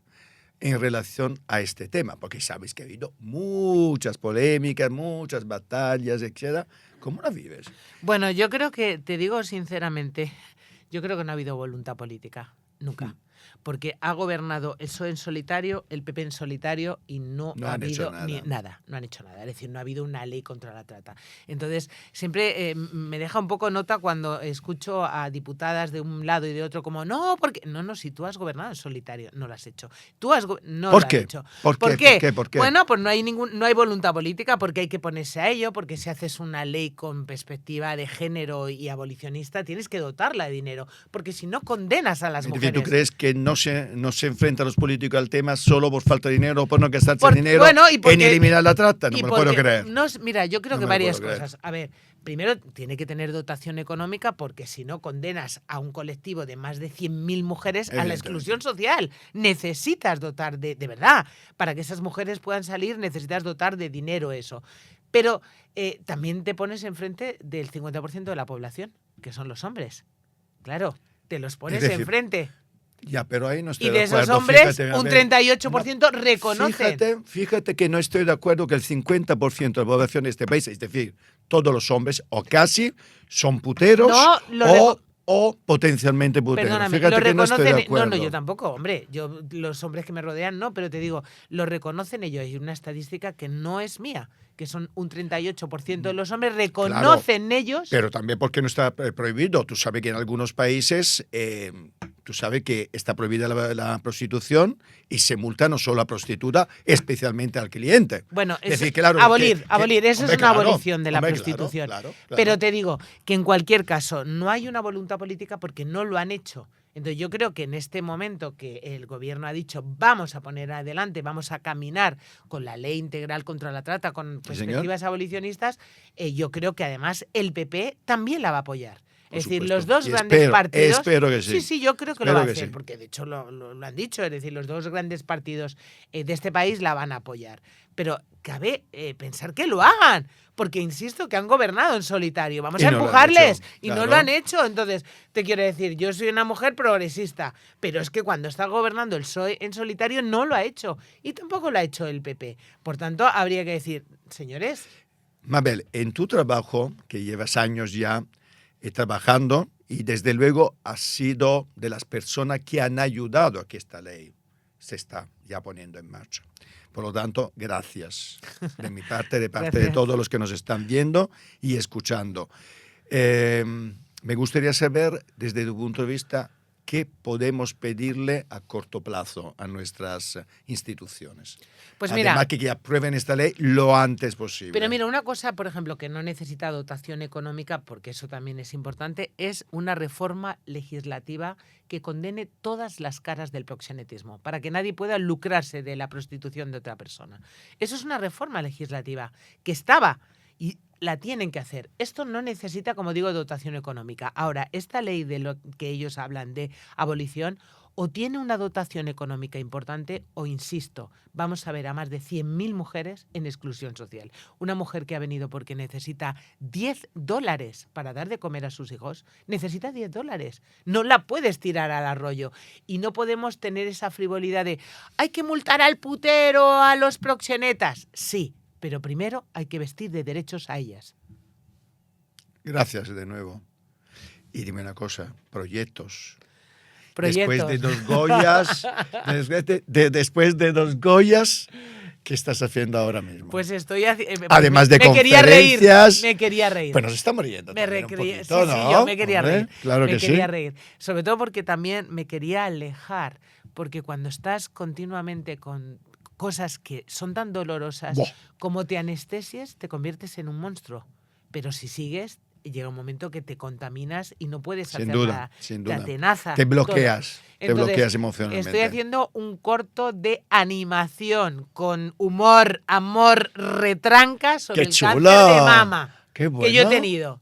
en relación a este tema? Porque sabes que ha habido muchas polémicas, muchas batallas, etc. ¿Cómo las vives? Bueno, yo creo que, te digo sinceramente, yo creo que no ha habido voluntad política, nunca. Porque ha gobernado el PSOE en solitario, el PP en solitario y no ha habido nada. No han hecho nada. Es decir, no ha habido una ley contra la trata. Entonces, siempre me deja un poco nota cuando escucho a diputadas de un lado y de otro como, no, porque... No, si tú has gobernado en solitario, no lo has hecho. Tú has no ¿Por lo qué? has hecho. ¿Por qué? Bueno, pues no hay voluntad política porque hay que ponerse a ello, porque si haces una ley con perspectiva de género y abolicionista, tienes que dotarla de dinero, porque si no condenas a las mujeres. ¿Tú crees que no se enfrentan los políticos al tema solo por falta de dinero o por no gastarse dinero en eliminar la trata? No me lo puedo creer. Mira, yo creo que varias cosas. A ver, primero tiene que tener dotación económica porque si no condenas a un colectivo de más de 100.000 mujeres a la exclusión social. Necesitas dotar de verdad. Para que esas mujeres puedan salir necesitas dotar de dinero eso. Pero también te pones enfrente del 50% de la población, que son los hombres. Claro, te los pones enfrente. Ya, pero ahí no estoy de acuerdo. Y de esos hombres, fíjate, un 38% reconocen. Fíjate que no estoy de acuerdo que el 50% de la población de este país, es decir, todos los hombres, o casi, son puteros o potencialmente puteros. Perdóname, fíjate lo que no estoy de reconocen. acuerdo. No, yo tampoco, hombre. Los hombres que me rodean no, pero te digo, lo reconocen ellos. Hay una estadística que no es mía, que son un 38% de los hombres reconocen ellos. Pero también porque no está prohibido. Tú sabes que en algunos países está prohibida la prostitución y se multa no solo a prostituta, especialmente al cliente. Bueno, es decir, claro, abolir, eso es una abolición de la prostitución. Claro. Pero te digo que en cualquier caso no hay una voluntad política porque no lo han hecho. Entonces yo creo que en este momento que el gobierno ha dicho vamos a poner adelante, vamos a caminar con la ley integral contra la trata, con perspectivas abolicionistas, yo creo que además el PP también la va a apoyar. Es decir, los dos grandes partidos... Espero que sí. Sí, yo creo que lo va a hacer, porque de hecho lo han dicho. Es decir, los dos grandes partidos de este país la van a apoyar. Pero cabe pensar que lo hagan, porque insisto que han gobernado en solitario. Vamos a empujarles y no lo han hecho. Entonces, te quiero decir, yo soy una mujer progresista, pero es que cuando está gobernando el PSOE en solitario no lo ha hecho. Y tampoco lo ha hecho el PP. Por tanto, habría que decir, señores... Mabel, en tu trabajo, que llevas años ya trabajando, y desde luego has sido de las personas que han ayudado a que esta ley se está ya poniendo en marcha. Por lo tanto, gracias de mi parte, de parte de todos los que nos están viendo y escuchando. Me gustaría saber, desde tu punto de vista, ¿qué podemos pedirle a corto plazo a nuestras instituciones? Pues mira, además que aprueben esta ley lo antes posible. Pero mira, una cosa, por ejemplo, que no necesita dotación económica, porque eso también es importante, es una reforma legislativa que condene todas las caras del proxenetismo, para que nadie pueda lucrarse de la prostitución de otra persona. Eso es una reforma legislativa que estaba y la tienen que hacer. Esto no necesita, como digo, dotación económica. Ahora, esta ley de lo que ellos hablan de abolición, o tiene una dotación económica importante o, insisto, vamos a ver a más de 100.000 mujeres en exclusión social. Una mujer que ha venido porque necesita $10 para dar de comer a sus hijos, necesita $10. No la puedes tirar al arroyo. Y no podemos tener esa frivolidad de hay que multar al putero, a los proxenetas. Sí, pero primero hay que vestir de derechos a ellas. Gracias de nuevo. Y dime una cosa, proyectos. Proyectos. Después de 2 Goyas, después de 2 Goyas, ¿qué estás haciendo ahora mismo? Pues estoy además de conferencias. Me quería reír. Pues nos estamos riendo. Me también un recreé, poquito, sí, ¿no? sí, yo me quería Hombre, reír. Claro me que quería sí. reír. Sobre todo porque también me quería alejar, porque cuando estás continuamente con cosas que son tan dolorosas, Buah. como te anestesies, te conviertes en un monstruo. Pero si sigues, llega un momento que te contaminas y no puedes Sin hacer duda, nada. sin Te duda. atenaza. Te bloqueas. todo. Te Entonces, bloqueas emocionalmente. estoy haciendo un corto de animación con humor, amor, retranca sobre ¡Qué el chulo! cáncer de mama ¡Qué bueno! que yo he tenido.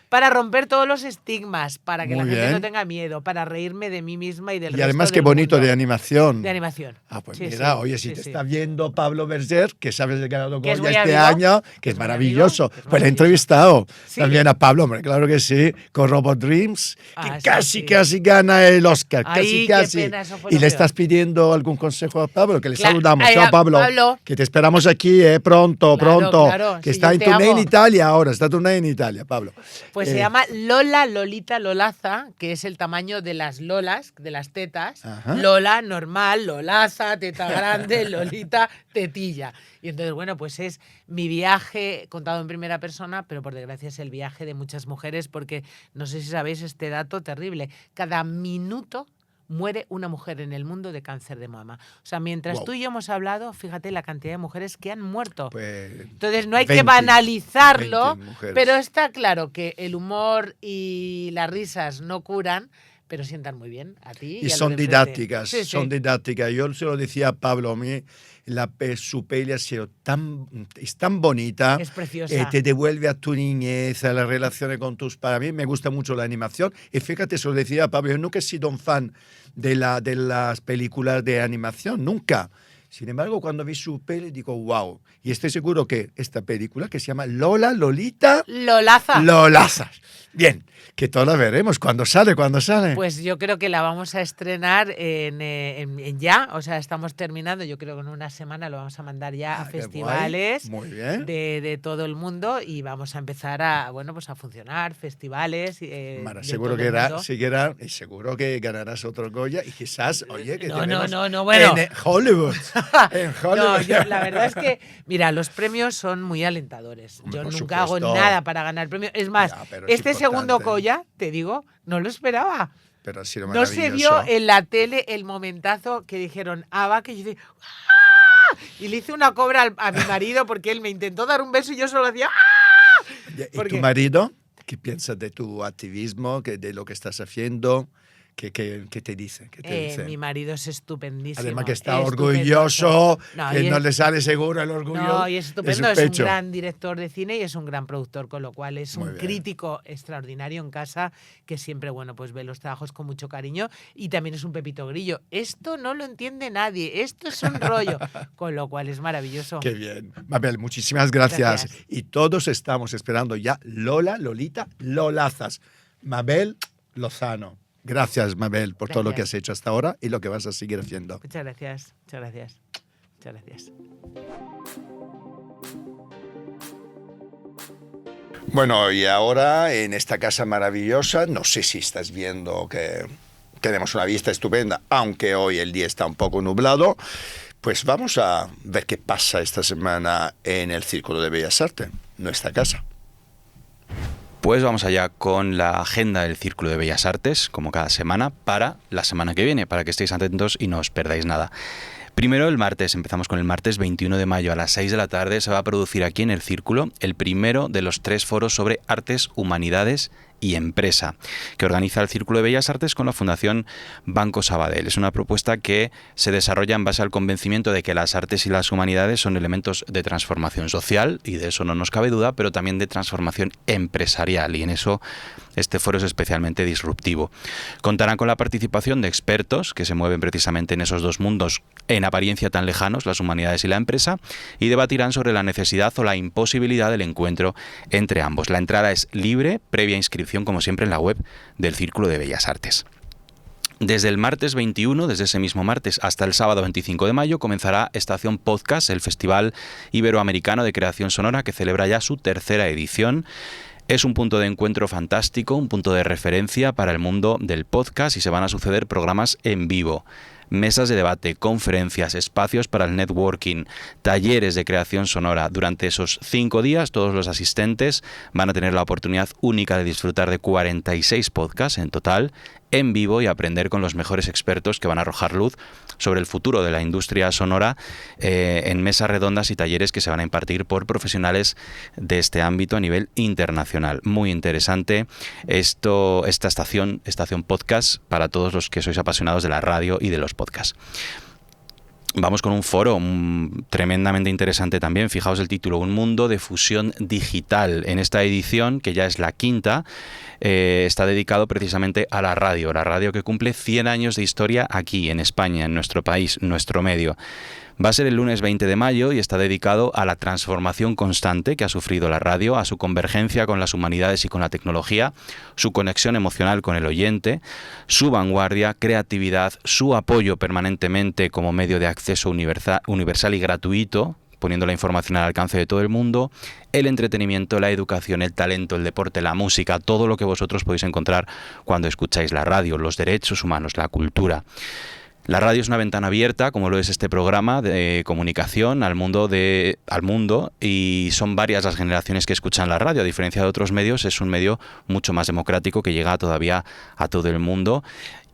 Para romper todos los estigmas, para que Muy la gente bien. no tenga miedo, para reírme de mí misma y del Y resto además, qué del bonito mundo. de animación. De animación. Ah, pues Sí, mira, sí, oye, si sí, te sí. está viendo Pablo Berger, que sabes de que ha dado Que es Goya muy este amigo, año, que que es es muy maravilloso. amigo, que es Pues le he maravilloso. entrevistado Sí. también a Pablo, hombre, claro que sí, con Robot Dreams, que Ah, sí, casi, sí. casi gana el Oscar, Ay, casi. qué pena, eso fue Y lo le peor. estás pidiendo algún consejo a Pablo, que le Claro, saludamos. Chao, Pablo, Pablo. que te esperamos aquí, pronto, Claro, que si está yo en te turné en amo. Italia ahora, está en turné en Italia, Pablo. Pues se llama Lolita Lolaza, que es el tamaño de las lolas, de las tetas. Ajá. Lola, normal, Lolaza, teta grande, Lolita, tetilla. Y entonces, bueno, pues es mi viaje contado en primera persona, pero por desgracia es el viaje de muchas mujeres, porque no sé si sabéis este dato terrible. Cada minuto muere una mujer en el mundo de cáncer de mama. O sea, mientras Wow. tú y yo hemos hablado, fíjate la cantidad de mujeres que han muerto. Pues, Entonces no hay 20, que banalizarlo, 20 mujeres. pero está claro que el humor y las risas no curan, pero sientan muy bien a ti. Y a los son de enfrente. didácticas, Sí, son sí. didácticas. Yo se lo decía a Pablo, a mí su peli ha sido es tan bonita. Es preciosa. Te devuelve a tu niñez, a las relaciones con tus padres. A mí me gusta mucho la animación. Y fíjate, se lo decía a Pablo, yo nunca he sido un fan de las películas de animación, nunca. Sin embargo, cuando vi su peli, digo, wow. Y estoy seguro que esta película, que se llama Lolita Lolaza. Lolaza. Bien, que todos la veremos. ¿Cuándo sale? Pues yo creo que la vamos a estrenar en ya, o sea, estamos terminando, yo creo que en una semana lo vamos a mandar ya a qué festivales guay. Muy bien. de todo el mundo y vamos a empezar a funcionar, festivales. Mara, de seguro todo que el mundo. y seguro que ganarás otro Goya y quizás, oye, que No, tenemos bueno. en Hollywood. En No, Hollywood. la verdad es que, mira, los premios son muy alentadores. Hombre, Yo por nunca hago supuesto. nada para ganar premios. Es más, Ya, pero es este segundo importante. Goya, te digo, no lo esperaba. Pero ha sido No se maravilloso. vio en la tele el momentazo que dijeron Ava, que yo dije ¡ah! Y le hice una cobra a mi marido porque él me intentó dar un beso y yo solo hacía ¡ah! ¿Y porque- tu marido? ¿Qué piensa de tu activismo, de lo que estás haciendo? ¿Qué te dice? ¿Qué te dice? Mi marido es estupendísimo. Además que está estupendoso. orgulloso, No, que y no es- le sale seguro el orgullo. No, y es de estupendo, su es un pecho. gran director de cine y es un gran productor, con lo cual es Muy un bien. crítico extraordinario en casa que siempre, bueno, pues ve los trabajos con mucho cariño y también es un pepito grillo. Esto no lo entiende nadie, esto es un rollo, con lo cual es maravilloso. Qué bien. Mabel, muchísimas gracias. Gracias. Y todos estamos esperando ya Lolita Lolazas. Mabel Lozano. Gracias, Mabel, por todo lo que has Gracias. hecho hasta ahora y lo que vas a seguir haciendo. Muchas gracias, muchas gracias, muchas gracias. Bueno, y ahora en esta casa maravillosa, no sé si estás viendo que tenemos una vista estupenda, aunque hoy el día está un poco nublado, pues vamos a ver qué pasa esta semana en el Círculo de Bellas Artes, nuestra casa. Pues vamos allá con la agenda del Círculo de Bellas Artes, como cada semana, para la semana que viene, para que estéis atentos y no os perdáis nada. Primero el martes, empezamos con el martes 21 de mayo a las 6 de la tarde, se va a producir aquí en el Círculo el primero de los 3 foros sobre artes, humanidades y empresa, que organiza el Círculo de Bellas Artes con la Fundación Banco Sabadell. Es una propuesta que se desarrolla en base al convencimiento de que las artes y las humanidades son elementos de transformación social, y de eso no nos cabe duda, pero también de transformación empresarial, y en eso este foro es especialmente disruptivo. Contarán con la participación de expertos que se mueven precisamente en esos dos mundos en apariencia tan lejanos, las humanidades y la empresa, y debatirán sobre la necesidad o la imposibilidad del encuentro entre ambos. La entrada es libre, previa inscripción, como siempre, en la web del Círculo de Bellas Artes. Desde el martes 21, desde ese mismo martes, hasta el sábado 25 de mayo, comenzará Estación Podcast, el Festival Iberoamericano de Creación Sonora, que celebra ya su tercera edición. Es un punto de encuentro fantástico, un punto de referencia para el mundo del podcast, y se van a suceder programas en vivo, mesas de debate, conferencias, espacios para el networking, talleres de creación sonora. Durante esos 5 días, todos los asistentes van a tener la oportunidad única de disfrutar de 46 podcasts en total, en vivo, y aprender con los mejores expertos que van a arrojar luz sobre el futuro de la industria sonora en mesas redondas y talleres que se van a impartir por profesionales de este ámbito a nivel internacional. Muy interesante esta estación podcast para todos los que sois apasionados de la radio y de los podcasts. Vamos con un foro tremendamente interesante también. Fijaos el título: Un mundo de fusión digital. En esta edición, que ya es la quinta, está dedicado precisamente a la radio que cumple 100 años de historia aquí en España, en nuestro país, nuestro medio. Va a ser el lunes 20 de mayo y está dedicado a la transformación constante que ha sufrido la radio, a su convergencia con las humanidades y con la tecnología, su conexión emocional con el oyente, su vanguardia, creatividad, su apoyo permanentemente como medio de acceso universal y gratuito, poniendo la información al alcance de todo el mundo, el entretenimiento, la educación, el talento, el deporte, la música, todo lo que vosotros podéis encontrar cuando escucháis la radio, los derechos humanos, la cultura. La radio es una ventana abierta, como lo es este programa de comunicación al mundo, y son varias las generaciones que escuchan la radio. A diferencia de otros medios, es un medio mucho más democrático que llega todavía a todo el mundo.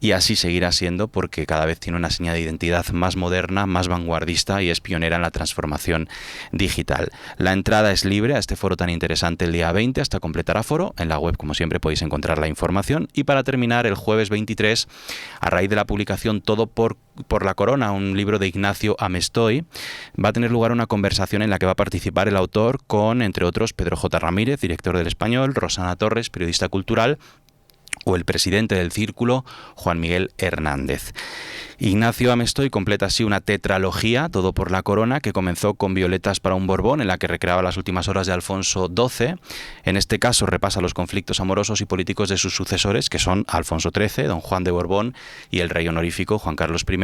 Y así seguirá siendo, porque cada vez tiene una señal de identidad más moderna, más vanguardista, y es pionera en la transformación digital. La entrada es libre a este foro tan interesante el día 20 hasta completar aforo. En la web, como siempre, podéis encontrar la información. Y para terminar, el jueves 23, a raíz de la publicación Todo por la Corona, un libro de Ignacio Amestoy, va a tener lugar una conversación en la que va a participar el autor con, entre otros, Pedro J. Ramírez, director del Español, Rosana Torres, periodista cultural, o el presidente del Círculo, Juan Miguel Hernández. Ignacio Amestoy completa así una tetralogía, Todo por la Corona, que comenzó con Violetas para un Borbón, en la que recreaba las últimas horas de Alfonso XII. En este caso repasa los conflictos amorosos y políticos de sus sucesores, que son Alfonso XIII, don Juan de Borbón, y el rey honorífico Juan Carlos I,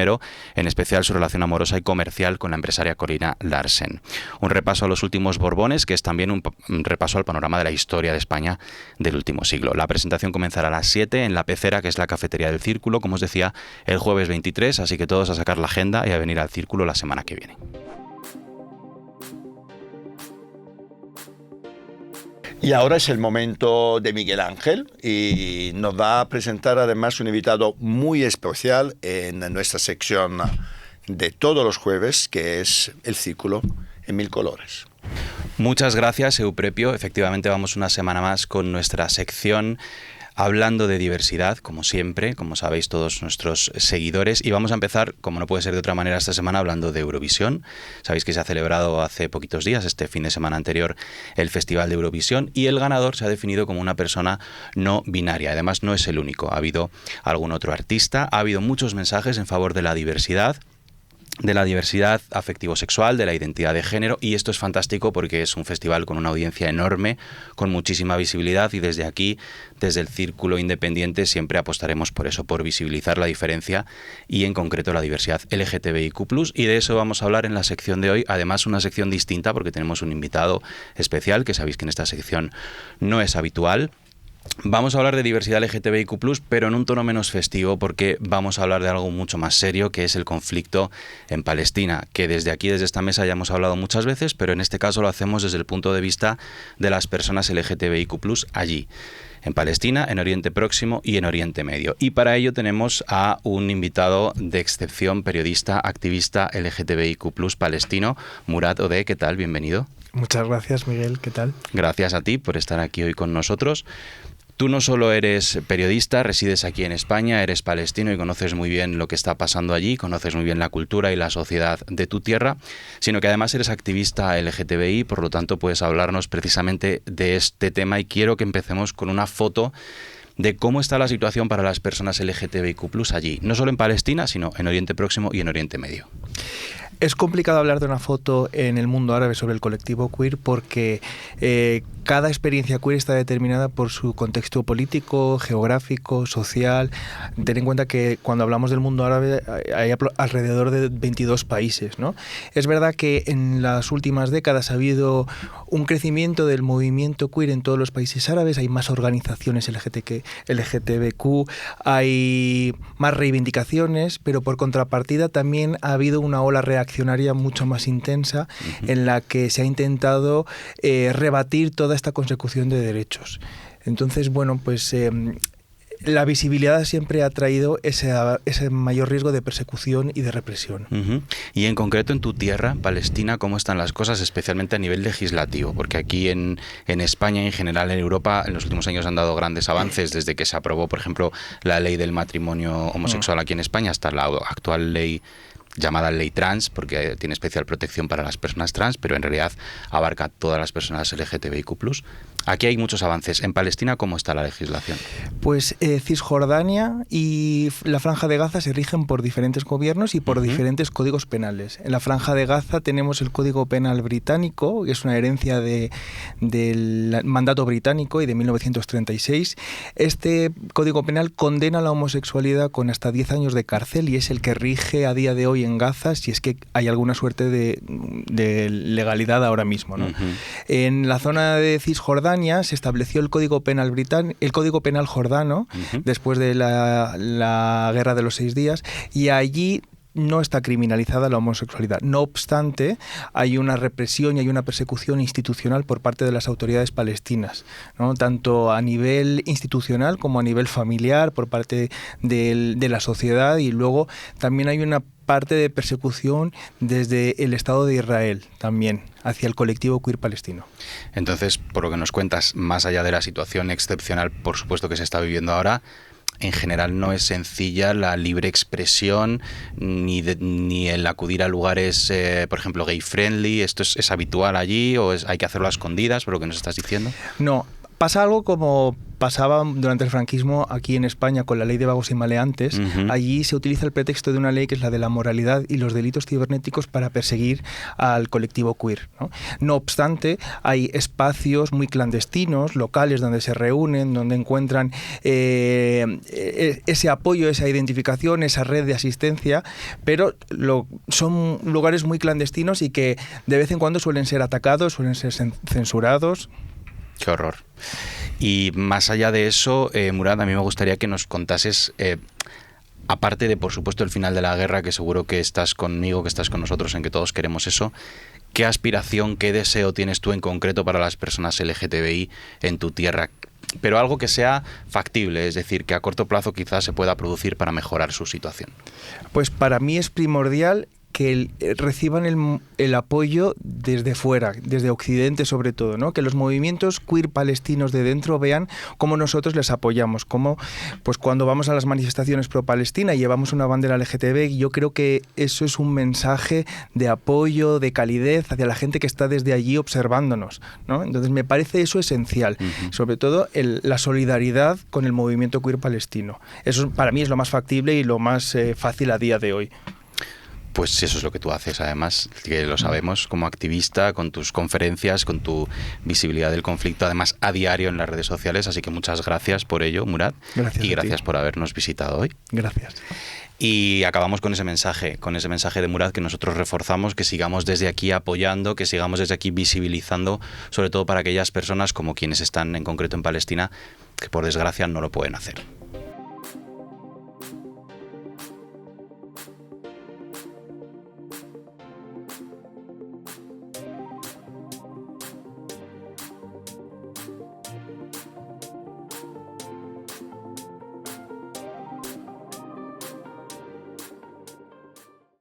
en especial su relación amorosa y comercial con la empresaria Corina Larsen. Un repaso a los últimos Borbones, que es también un repaso al panorama de la historia de España del último siglo. La presentación comenzará a las 7 en La Pecera, que es la cafetería del Círculo, como os decía, el jueves 23, así que todos a sacar la agenda y a venir al Círculo la semana que viene. Y ahora es el momento de Miguel Ángel, y nos va a presentar además un invitado muy especial en nuestra sección de todos los jueves, que es el Círculo en Mil Colores. Muchas gracias, Euprepio. Efectivamente, vamos una semana más con nuestra sección hablando de diversidad, como siempre, como sabéis todos nuestros seguidores, y vamos a empezar, como no puede ser de otra manera, esta semana hablando de Eurovisión. Sabéis que se ha celebrado hace poquitos días, este fin de semana anterior, el Festival de Eurovisión, y el ganador se ha definido como una persona no binaria. Además, no es el único, ha habido algún otro artista, ha habido muchos mensajes en favor de la diversidad afectivo-sexual, de la identidad de género, y esto es fantástico porque es un festival con una audiencia enorme, con muchísima visibilidad, y desde aquí, desde el Círculo Independiente, siempre apostaremos por eso, por visibilizar la diferencia y en concreto la diversidad LGTBIQ+, y de eso vamos a hablar en la sección de hoy. Además, una sección distinta porque tenemos un invitado especial, que sabéis que en esta sección no es habitual. Vamos a hablar de diversidad LGTBIQ+, pero en un tono menos festivo, porque vamos a hablar de algo mucho más serio, que es el conflicto en Palestina, que desde aquí, desde esta mesa, ya hemos hablado muchas veces, pero en este caso lo hacemos desde el punto de vista de las personas LGTBIQ+, allí, en Palestina, en Oriente Próximo y en Oriente Medio. Y para ello tenemos a un invitado de excepción, periodista, activista LGTBIQ+, palestino, Murat Odeh. ¿Qué tal? Bienvenido. Muchas gracias, Miguel. ¿Qué tal? Gracias a ti por estar aquí hoy con nosotros. Tú no solo eres periodista, resides aquí en España, eres palestino y conoces muy bien lo que está pasando allí, conoces muy bien la cultura y la sociedad de tu tierra, sino que además eres activista LGTBI, por lo tanto puedes hablarnos precisamente de este tema, y quiero que empecemos con una foto de cómo está la situación para las personas LGTBIQ+ allí, no solo en Palestina, sino en Oriente Próximo y en Oriente Medio. Es complicado hablar de una foto en el mundo árabe sobre el colectivo queer porque cada experiencia queer está determinada por su contexto político, geográfico, social. Ten en cuenta que cuando hablamos del mundo árabe hay alrededor de 22 países, ¿no? Es verdad que en las últimas décadas ha habido un crecimiento del movimiento queer en todos los países árabes, hay más organizaciones LGTBQ, hay más reivindicaciones, pero por contrapartida también ha habido una ola reaccionaria mucho más intensa en la que se ha intentado rebatir toda esta consecución de derechos. Entonces, bueno, pues la visibilidad siempre ha traído ese mayor riesgo de persecución y de represión. Y en concreto en tu tierra, Palestina, ¿cómo están las cosas, especialmente a nivel legislativo? Porque aquí en España y en general en Europa en los últimos años han dado grandes avances, desde que se aprobó, por ejemplo, la ley del matrimonio homosexual aquí en España hasta la actual ley llamada ley trans, porque tiene especial protección para las personas trans, pero en realidad abarca a todas las personas LGTBIQ+. Aquí hay muchos avances. En Palestina, ¿cómo está la legislación? Pues Cisjordania y la Franja de Gaza se rigen por diferentes gobiernos y por diferentes códigos penales. En la Franja de Gaza tenemos el Código Penal británico, que es una herencia del mandato británico y de 1936. Este Código Penal condena la homosexualidad con hasta 10 años de cárcel y es el que rige a día de hoy en Gaza, si es que hay alguna suerte de legalidad ahora mismo, ¿no? En la zona de Cisjordania se estableció el Código Penal jordano después de la Guerra de los 6 días, y allí no está criminalizada la homosexualidad. No obstante, hay una represión y hay una persecución institucional por parte de las autoridades palestinas, ¿no? Tanto a nivel institucional como a nivel familiar, por parte de la sociedad, y luego también hay una parte de persecución desde el Estado de Israel también hacia el colectivo queer palestino. Entonces, por lo que nos cuentas, más allá de la situación excepcional, por supuesto, que se está viviendo ahora, en general no es sencilla la libre expresión ni el acudir a lugares, por ejemplo, gay friendly. ¿Esto es habitual allí o hay que hacerlo a escondidas, por lo que nos estás diciendo? No, pasa algo como pasaba durante el franquismo aquí en España con la ley de vagos y maleantes. Allí se utiliza el pretexto de una ley que es la de la moralidad y los delitos cibernéticos para perseguir al colectivo queer, ¿no? No obstante, hay espacios muy clandestinos, locales donde se reúnen, donde encuentran ese apoyo, esa identificación, esa red de asistencia, pero son lugares muy clandestinos y que de vez en cuando suelen ser atacados, suelen ser censurados. ¡Qué horror! Y más allá de eso, Murad, a mí me gustaría que nos contases, aparte de, por supuesto, el final de la guerra, que seguro que estás conmigo, que estás con nosotros, en que todos queremos eso, ¿qué aspiración, qué deseo tienes tú en concreto para las personas LGTBI en tu tierra? Pero algo que sea factible, es decir, que a corto plazo quizás se pueda producir para mejorar su situación. Pues para mí es primordial que reciban el apoyo desde fuera, desde Occidente sobre todo, ¿no? Que los movimientos queer palestinos de dentro vean cómo nosotros les apoyamos, cómo pues cuando vamos a las manifestaciones pro-Palestina y llevamos una bandera LGTB, yo creo que eso es un mensaje de apoyo, de calidez hacia la gente que está desde allí observándonos, ¿no? Entonces me parece eso esencial, sobre todo la solidaridad con el movimiento queer palestino. Eso para mí es lo más factible y lo más fácil a día de hoy. Pues eso es lo que tú haces, además, que lo sabemos, como activista, con tus conferencias, con tu visibilidad del conflicto, además a diario en las redes sociales. Así que muchas gracias por ello, Murad. Gracias y gracias por habernos visitado hoy. Gracias. Y acabamos con ese mensaje de Murad, que nosotros reforzamos, que sigamos desde aquí apoyando, que sigamos desde aquí visibilizando, sobre todo para aquellas personas como quienes están en concreto en Palestina, que por desgracia no lo pueden hacer.